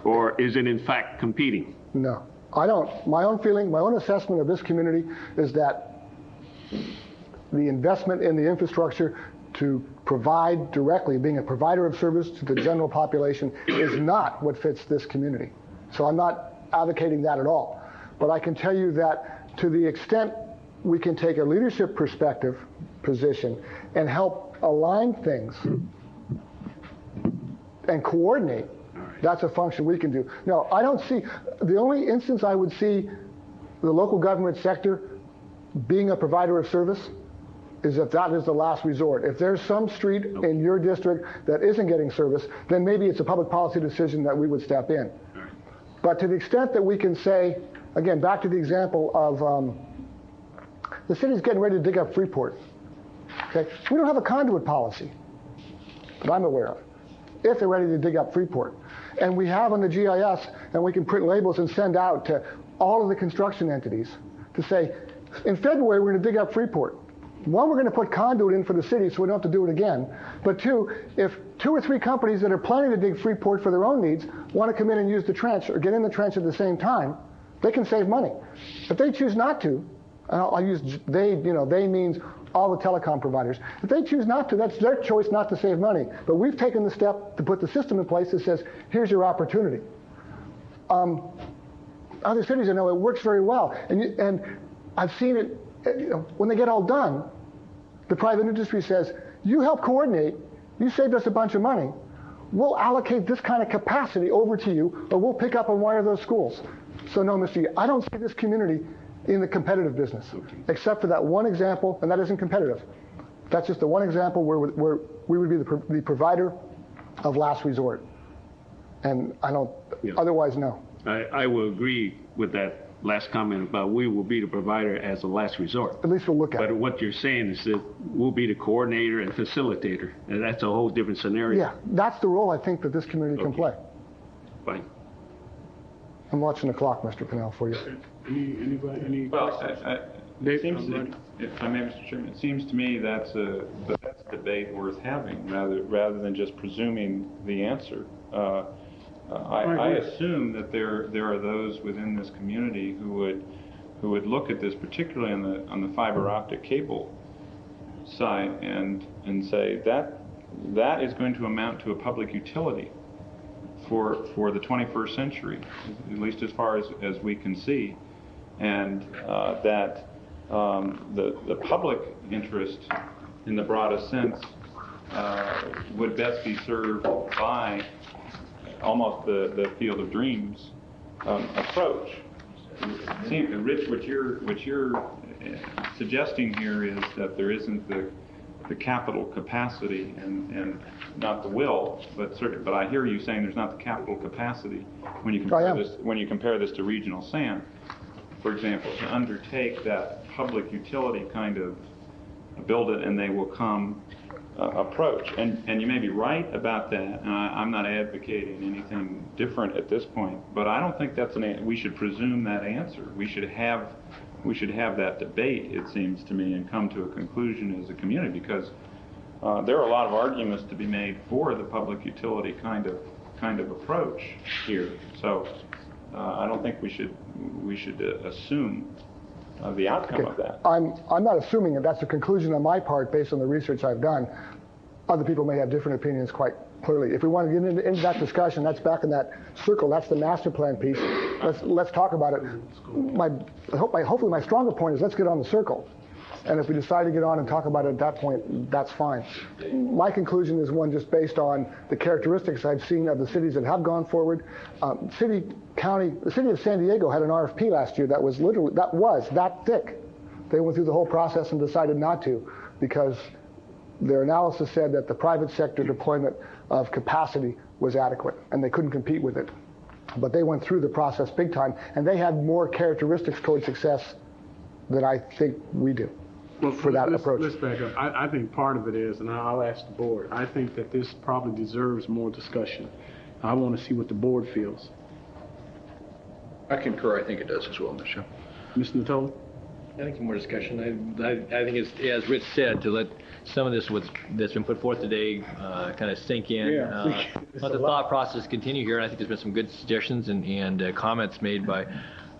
Or is it in fact competing? No, I don't. My own feeling, my own assessment of this community is that the investment in the infrastructure to provide directly, being a provider of service to the general population, is not what fits this community. So I'm not advocating that at all. But I can tell you that to the extent we can take a leadership perspective position and help align things and coordinate, that's a function we can do. No, I don't see, the only instance I would see the local government sector being a provider of service is if that is the last resort. If there's some street in your district that isn't getting service, then maybe it's a public policy decision that we would step in. But to the extent that we can say, again, back to the example of the city's getting ready to dig up Freeport. Okay, we don't have a conduit policy that I'm aware of if they're ready to dig up Freeport. And we have on the GIS, and we can print labels and send out to all of the construction entities to say, in February, we're going to dig up Freeport. One, we're going to put conduit in for the city so we don't have to do it again. But two, if 2 or 3 companies that are planning to dig Freeport for their own needs want to come in and use the trench or get in the trench at the same time, they can save money. If they choose not to, I'll use they, they means all the telecom providers. If they choose not to, that's their choice not to save money. But we've taken the step to put the system in place that says, here's your opportunity. Other cities, I know it works very well. And I've seen it, when they get all done, the private industry says, you help coordinate, you saved us a bunch of money, we'll allocate this kind of capacity over to you, or we'll pick up and wire those schools. So no, Mr. I don't see this community in the competitive business, except for that one example, and that isn't competitive. That's just the one example where we would be the provider of last resort. And I don't, otherwise, no. I will agree with that last comment about we will be the provider as a last resort. At least we'll look at it. But what you're saying is that we'll be the coordinator and facilitator, and that's a whole different scenario. Yeah, that's the role I think that this community can play. Fine. I'm watching the clock, Mr. Pennell, for you. Any Well, Dave, it seems, if I may, Mr. Chairman, it seems to me that's a debate worth having rather than just presuming the answer. I assume that there are those within this community who would look at this, particularly on the fiber optic cable side, and say that is going to amount to a public utility for the 21st century, at least as far as we can see, and that the public interest in the broadest sense would best be served by almost the field of dreams approach. See, Rich, what you're suggesting here is that there isn't the capital capacity and not the will, but I hear you saying there's not the capital capacity when you compare this to regional SAN, for example, to undertake that public utility kind of build it and they will come approach. And you may be right about that, and I'm not advocating anything different at this point, but I don't think that's we should presume that answer. We should have that debate, it seems to me, and come to a conclusion as a community, because there are a lot of arguments to be made for the public utility kind of approach here. So I don't think we should assume the outcome of that. I'm not assuming that. That's a conclusion on my part based on the research I've done. Other people may have different opinions quite clearly. If we want to get into that discussion, that's back in that circle. That's the master plan piece. Let's talk about it. Hopefully my stronger point is let's get on the circle. And if we decide to get on and talk about it at that point, that's fine. My conclusion is one just based on the characteristics I've seen of the cities that have gone forward. The city of San Diego had an RFP last year that was that thick. They went through the whole process and decided not to because their analysis said that the private sector deployment of capacity was adequate and they couldn't compete with it. But they went through the process big time and they had more characteristics towards success than I think we do. For that approach. Let's back up. I think part of it is, and I'll ask the board, I think that this probably deserves more discussion. I want to see what the board feels. I concur. I think it does as well, Mr. Mr. Natoli? I think more discussion. I think it's, as Rich said, to let some of this that's been put forth today kind of sink in. Let the thought process continue here. And I think there's been some good suggestions and comments made by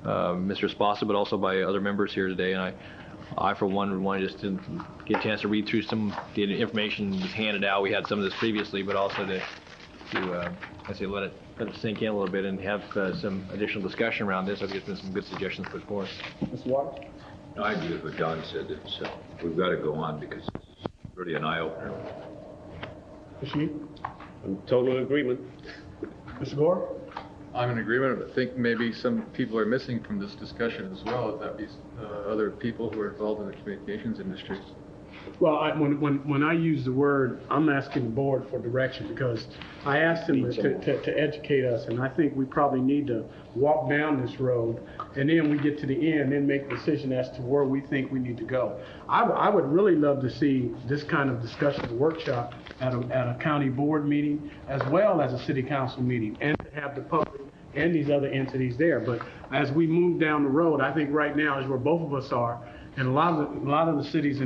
Mr. Esposito, but also by other members here today. And I, for one, would want just to get a chance to read through some of the information that was handed out. We had some of this previously, but also to let it sink in a little bit and have some additional discussion around this. I think there's been some good suggestions put forth. Mr. Waters? No, I agree with what Don said. We've got to go on because it's really an eye-opener. Mr. Yee? I'm total agreement. Mr. Gore? I'm in agreement, but I think maybe some people are missing from this discussion as well, that be other people who are involved in the communications industry. Well, when I use the word, I'm asking the board for direction because I asked them to educate us, and I think we probably need to walk down this road, and then we get to the end, then make a decision as to where we think we need to go. I would really love to see this kind of discussion workshop at a county board meeting as well as a city council meeting, and to have the public and these other entities there. But as we move down the road, I think right now is where both of us are, and a lot of the cities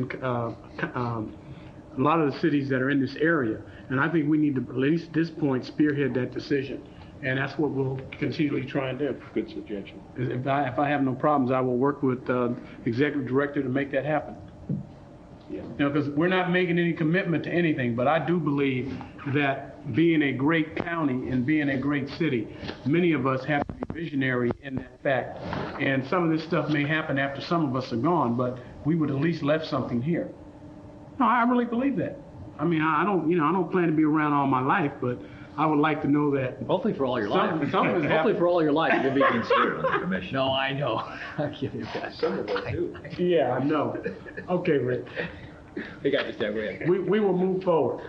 that are in this area, and I think we need to, at least at this point, spearhead that decision, and that's what we'll continually try and do. Good suggestion. If I have no problems, I will work with executive director to make that happen. Yeah. Because we're not making any commitment to anything, but I do believe that being a great county and being a great city, many of us have to be visionary in that fact. And some of this stuff may happen after some of us are gone, but we would at least left something here. No, I really believe that. I mean, I don't plan to be around all my life, but I would like to know that. Hopefully for all your life. Hopefully for all your life, you'll be considered on the commission. No, I know. I'm giving you that. Some of us do. Yeah, I know. Okay, Rick. Hey, guys, just go ahead. We will move forward.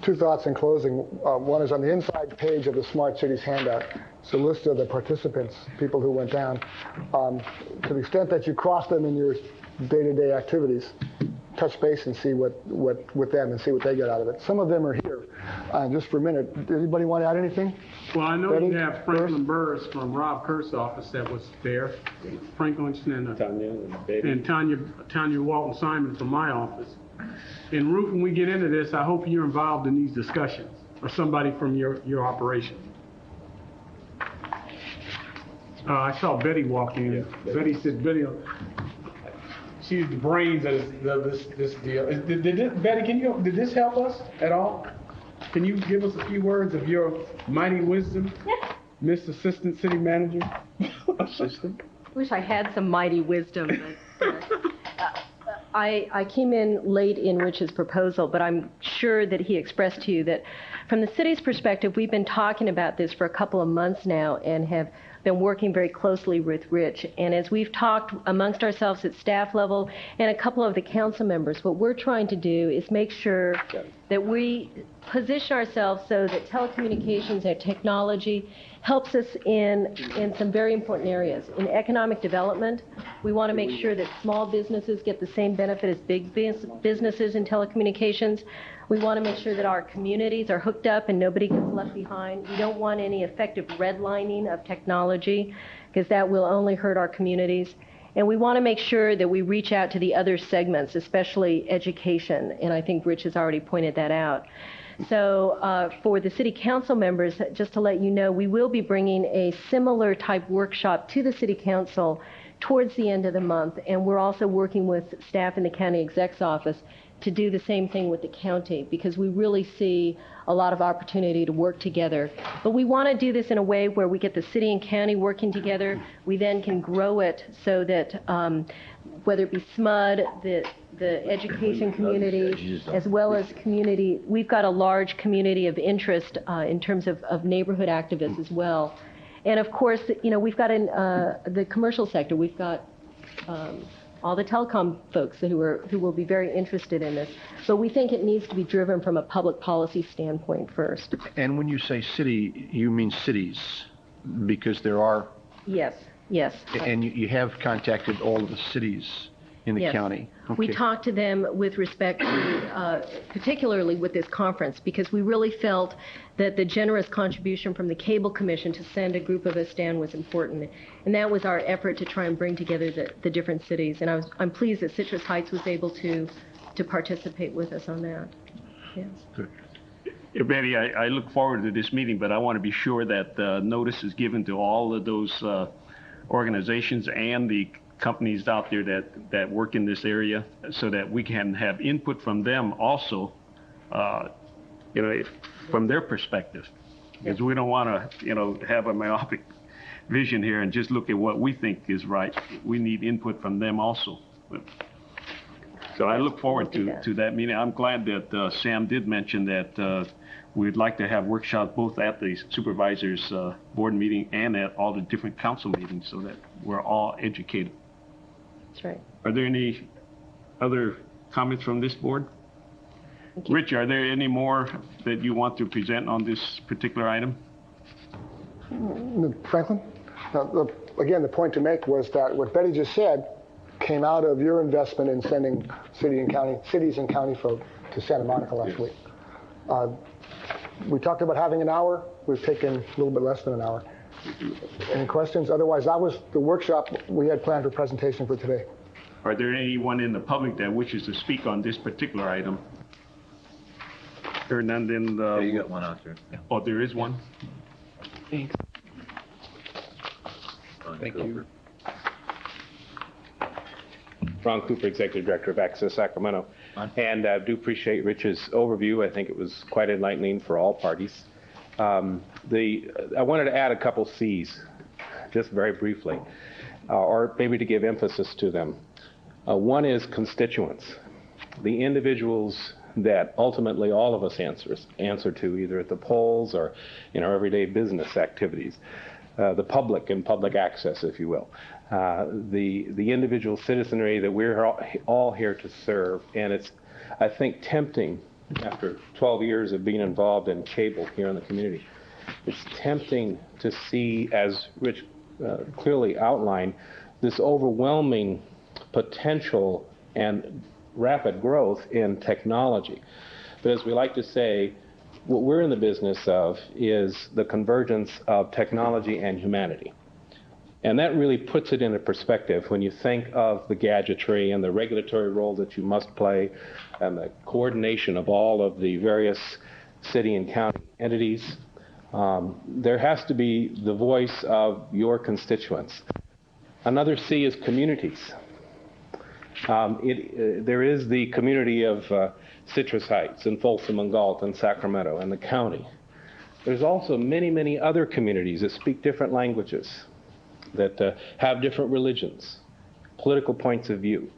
Two thoughts in closing. One is on the inside page of the Smart Cities handout. It's a list of the participants, people who went down. To the extent that you cross them in your day-to-day activities, touch base and see with them and see what they get out of it. Some of them are here. Just for a minute, does anybody want to add anything? Well, I know Betty, you have Franklin Burris from Rob Kurt's office that was there. Franklin and Tanya Walton Simon from my office. And Ruth, when we get into this, I hope you're involved in these discussions, or somebody from your operation. I saw Betty walk in. Yeah, Betty said, she's the brains of this deal. Betty, did this help us at all? Can you give us a few words of your mighty wisdom? Yes. Miss Assistant City Manager? Assistant? Wish I had some mighty wisdom, but I came in late in Rich's proposal, but I'm sure that he expressed to you that from the city's perspective, we've been talking about this for a couple of months now and have been working very closely with Rich. And as we've talked amongst ourselves at staff level and a couple of the council members, what we're trying to do is make sure that we position ourselves so that telecommunications and technology helps us in some very important areas. In economic development, we want to make sure that small businesses get the same benefit as big businesses in telecommunications. We want to make sure that our communities are hooked up and nobody gets left behind. We don't want any effective redlining of technology because that will only hurt our communities. And we want to make sure that we reach out to the other segments, especially education, and I think Rich has already pointed that out. So for the City Council members, just to let you know, we will be bringing a similar type workshop to the City Council towards the end of the month, and we're also working with staff in the County Exec's office to do the same thing with the county, because we really see a lot of opportunity to work together. But we want to do this in a way where we get the city and county working together. We then can grow it so that whether it be SMUD, the education community, as well as community, we've got a large community of interest in terms of neighborhood activists as well. And of course, you know, we've got the commercial sector. We've got all the telecom folks who will be very interested in this. But we think it needs to be driven from a public policy standpoint first. And when you say city, you mean cities, because there are... Yes, yes. And you have contacted all of the cities in the Yes. county? Okay. We talked to them with respect to, particularly with this conference, because we really felt that the generous contribution from the Cable Commission to send a group of us down was important. And that was our effort to try and bring together the different cities. And I'm pleased that Citrus Heights was able to participate with us on that. Yes. Good. Betty, I look forward to this meeting, but I want to be sure that notice is given to all of those organizations and the companies out there that work in this area, so that we can have input from them also, you know, from their perspective. Because we don't want to, you know, have a myopic vision here and just look at what we think is right. We need input from them also. So I look forward to that meeting. I'm glad that Sam did mention that we'd like to have workshops both at the supervisors board meeting and at all the different council meetings, so that we're all educated. That's right. Are there any other comments from this board? Rich, are there any more that you want to present on this particular item? Franklin? Again, the point to make was that what Betty just said came out of your investment in sending cities and county folk to Santa Monica last week. We talked about having an hour. We've taken a little bit less than an hour. Any questions? Otherwise, that was the workshop we had planned for presentation for today. Are there anyone in the public that wishes to speak on this particular item? There none, then Yeah, you got one out there. Oh, there is one? Thanks. Thank you. Ron Cooper, Executive Director of Access Sacramento. And I do appreciate Rich's overview. I think it was quite enlightening for all parties. I wanted to add a couple C's, just very briefly, or maybe to give emphasis to them. One is constituents, the individuals that ultimately all of us answer to, either at the polls or in our everyday business activities. The public and public access, if you will. The individual citizenry that we're all here to serve. And it's, I think, tempting, after 12 years of being involved in cable here in the community, it's tempting to see, as Rich clearly outlined, this overwhelming potential and rapid growth in technology. But as we like to say, what we're in the business of is the convergence of technology and humanity. And that really puts it into perspective when you think of the gadgetry and the regulatory role that you must play and the coordination of all of the various city and county entities. There has to be the voice of your constituents. Another C is communities. There is the community of Citrus Heights and Folsom and Galt and Sacramento and the county. There's also many, many other communities that speak different languages, that have different religions, political points of view,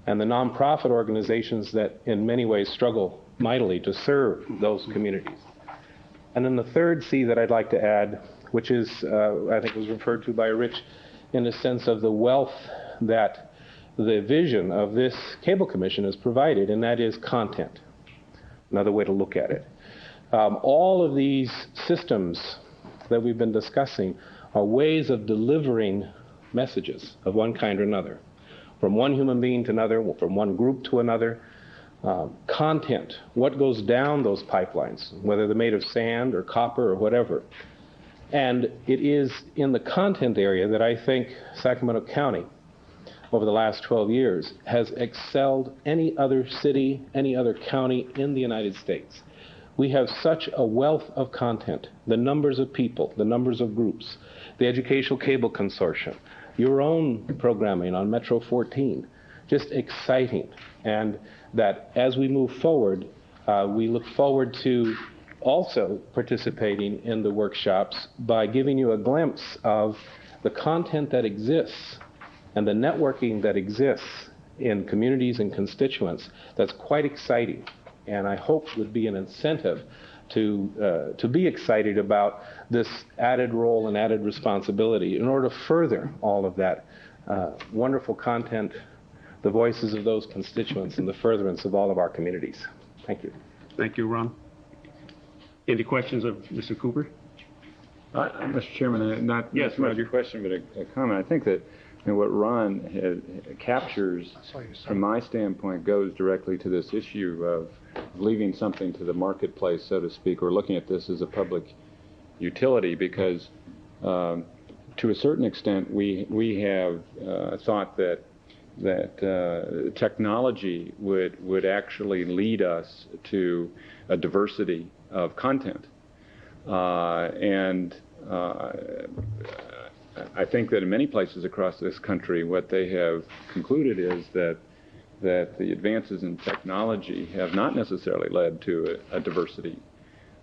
and the nonprofit organizations that in many ways struggle mightily to serve those communities. And then the third C that I'd like to add, which is, I think was referred to by Rich, in the sense of the wealth that the vision of this Cable Commission has provided, and that is content. Another way to look at it. All of these systems that we've been discussing are ways of delivering messages of one kind or another, from one human being to another, from one group to another. Content, what goes down those pipelines, whether they're made of sand or copper or whatever. And it is in the content area that I think Sacramento County over the last 12 years has excelled any other city, any other county in the United States. We have such a wealth of content, the numbers of people, the numbers of groups, the Educational Cable Consortium, your own programming on Metro 14, just exciting. And that as we move forward, we look forward to also participating in the workshops by giving you a glimpse of the content that exists and the networking that exists in communities and constituents. That's quite exciting, and I hope would be an incentive to be excited about this added role and added responsibility in order to further all of that wonderful content, the voices of those constituents, and the furtherance of all of our communities. Thank you. Thank you, Ron. Any questions of Mr. Cooper? Mr. Chairman, not Yes, so much Roger. a question, but a comment. I think that what Ron captures, from my standpoint, goes directly to this issue of leaving something to the marketplace, so to speak, or looking at this as a public utility, because to a certain extent we have thought that technology would actually lead us to a diversity of content. And I think that in many places across this country, what they have concluded is that the advances in technology have not necessarily led to a diversity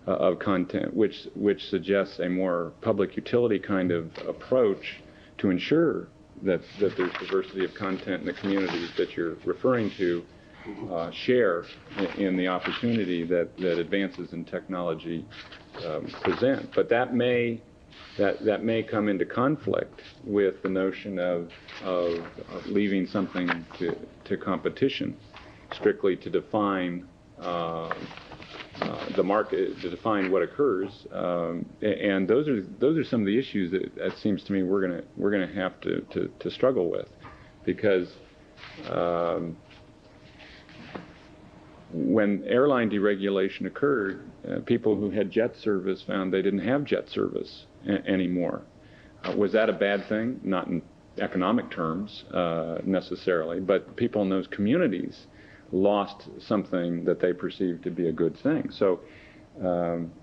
of content, which suggests a more public utility kind of approach to ensure that there's diversity of content in the communities that you're referring to share in the opportunity that advances in technology present. But that may come into conflict with the notion of leaving something to competition, strictly to define the market, to define what occurs, and those are some of the issues that it seems to me we're gonna have to struggle with, because when airline deregulation occurred, people who had jet service found they didn't have jet service anymore. Was that a bad thing? Not in economic terms necessarily, but people in those communities lost something that they perceived to be a good thing. So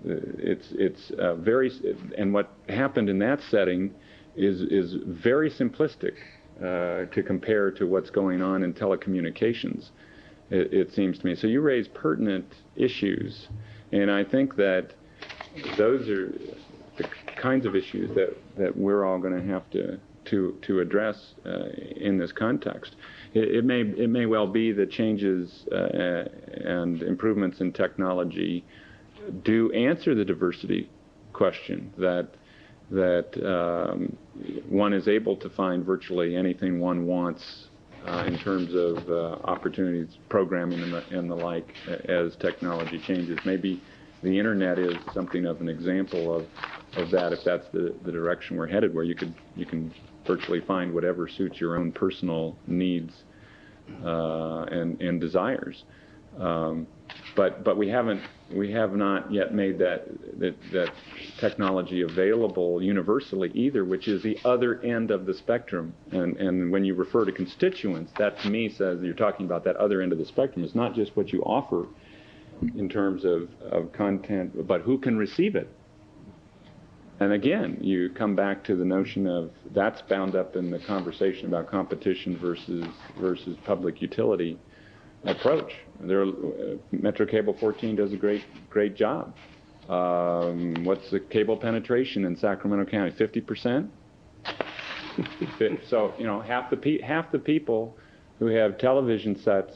it's very, and what happened in that setting is very simplistic to compare to what's going on in telecommunications, it seems to me. So you raise pertinent issues, and I think that those are the kinds of issues that we're all going to have to address in this context. It may well be that changes and improvements in technology do answer the diversity question, that one is able to find virtually anything one wants in terms of opportunities, programming, and the like, as technology changes. Maybe the internet is something of an example of that, if that's the direction we're headed, where you can virtually find whatever suits your own personal needs and desires. But we have not yet made that technology available universally either, which is the other end of the spectrum. And when you refer to constituents, that to me says you're talking about that other end of the spectrum. It's not just what you offer in terms of content, but who can receive it. And again, you come back to the notion of that's bound up in the conversation about competition versus public utility approach. Metro Cable 14 does a great job. What's the cable penetration in Sacramento County? 50%. So half the people who have television sets,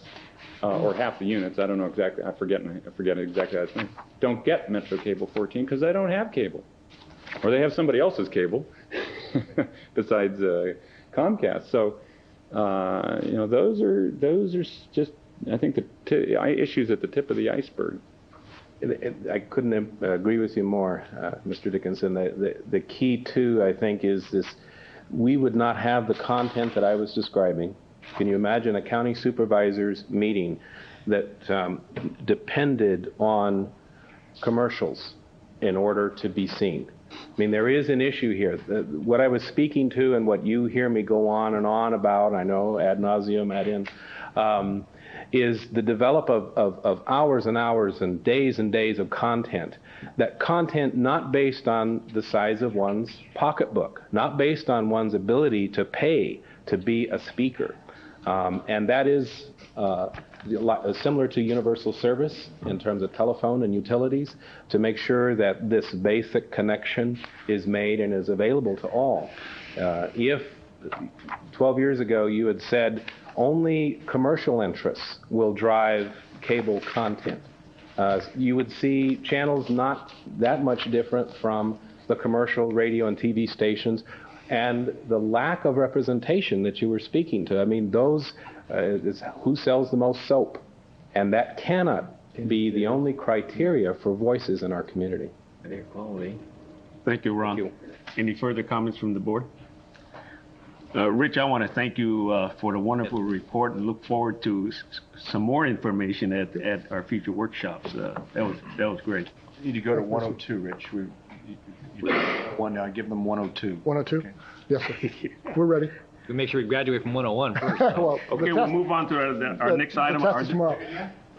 or half the units, I don't know exactly. I forget exactly how it's named, don't get Metro Cable 14 because they don't have cable. Or they have somebody else's cable besides Comcast. So those are just, I think, the issues at the tip of the iceberg. I couldn't agree with you more, Mr. Dickinson. The key too, I think, is this: we would not have the content that I was describing. Can you imagine a county supervisor's meeting that depended on commercials in order to be seen? I mean, there is an issue here. What I was speaking to and what you hear me go on and on about, I know ad nauseum, is the develop of hours and hours and days of content. That content not based on the size of one's pocketbook, not based on one's ability to pay to be a speaker. And that is similar to universal service in terms of telephone and utilities, to make sure that this basic connection is made and is available to all. If 12 years ago you had said only commercial interests will drive cable content, you would see channels not that much different from the commercial radio and TV stations, and the lack of representation that you were speaking to. I mean, those is who sells the most soap, and that cannot be the only criteria for voices in our community. Thank you, Ron. Thank you. Any further comments from the board? Rich, I want to thank you for the wonderful report and look forward to some more information at our future workshops. That was great. You need to go to 102, Rich. One now. Give them 102. 102? Okay. Yes, sir. We're ready. We make sure we graduate from 101 first. Well, Okay, we'll move on to our next item. The test is tomorrow.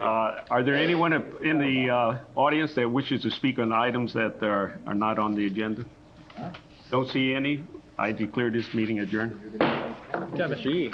Are there anyone in the audience that wishes to speak on items that are not on the agenda? Don't see any. I declare this meeting adjourned. Good job, Mr. Yee.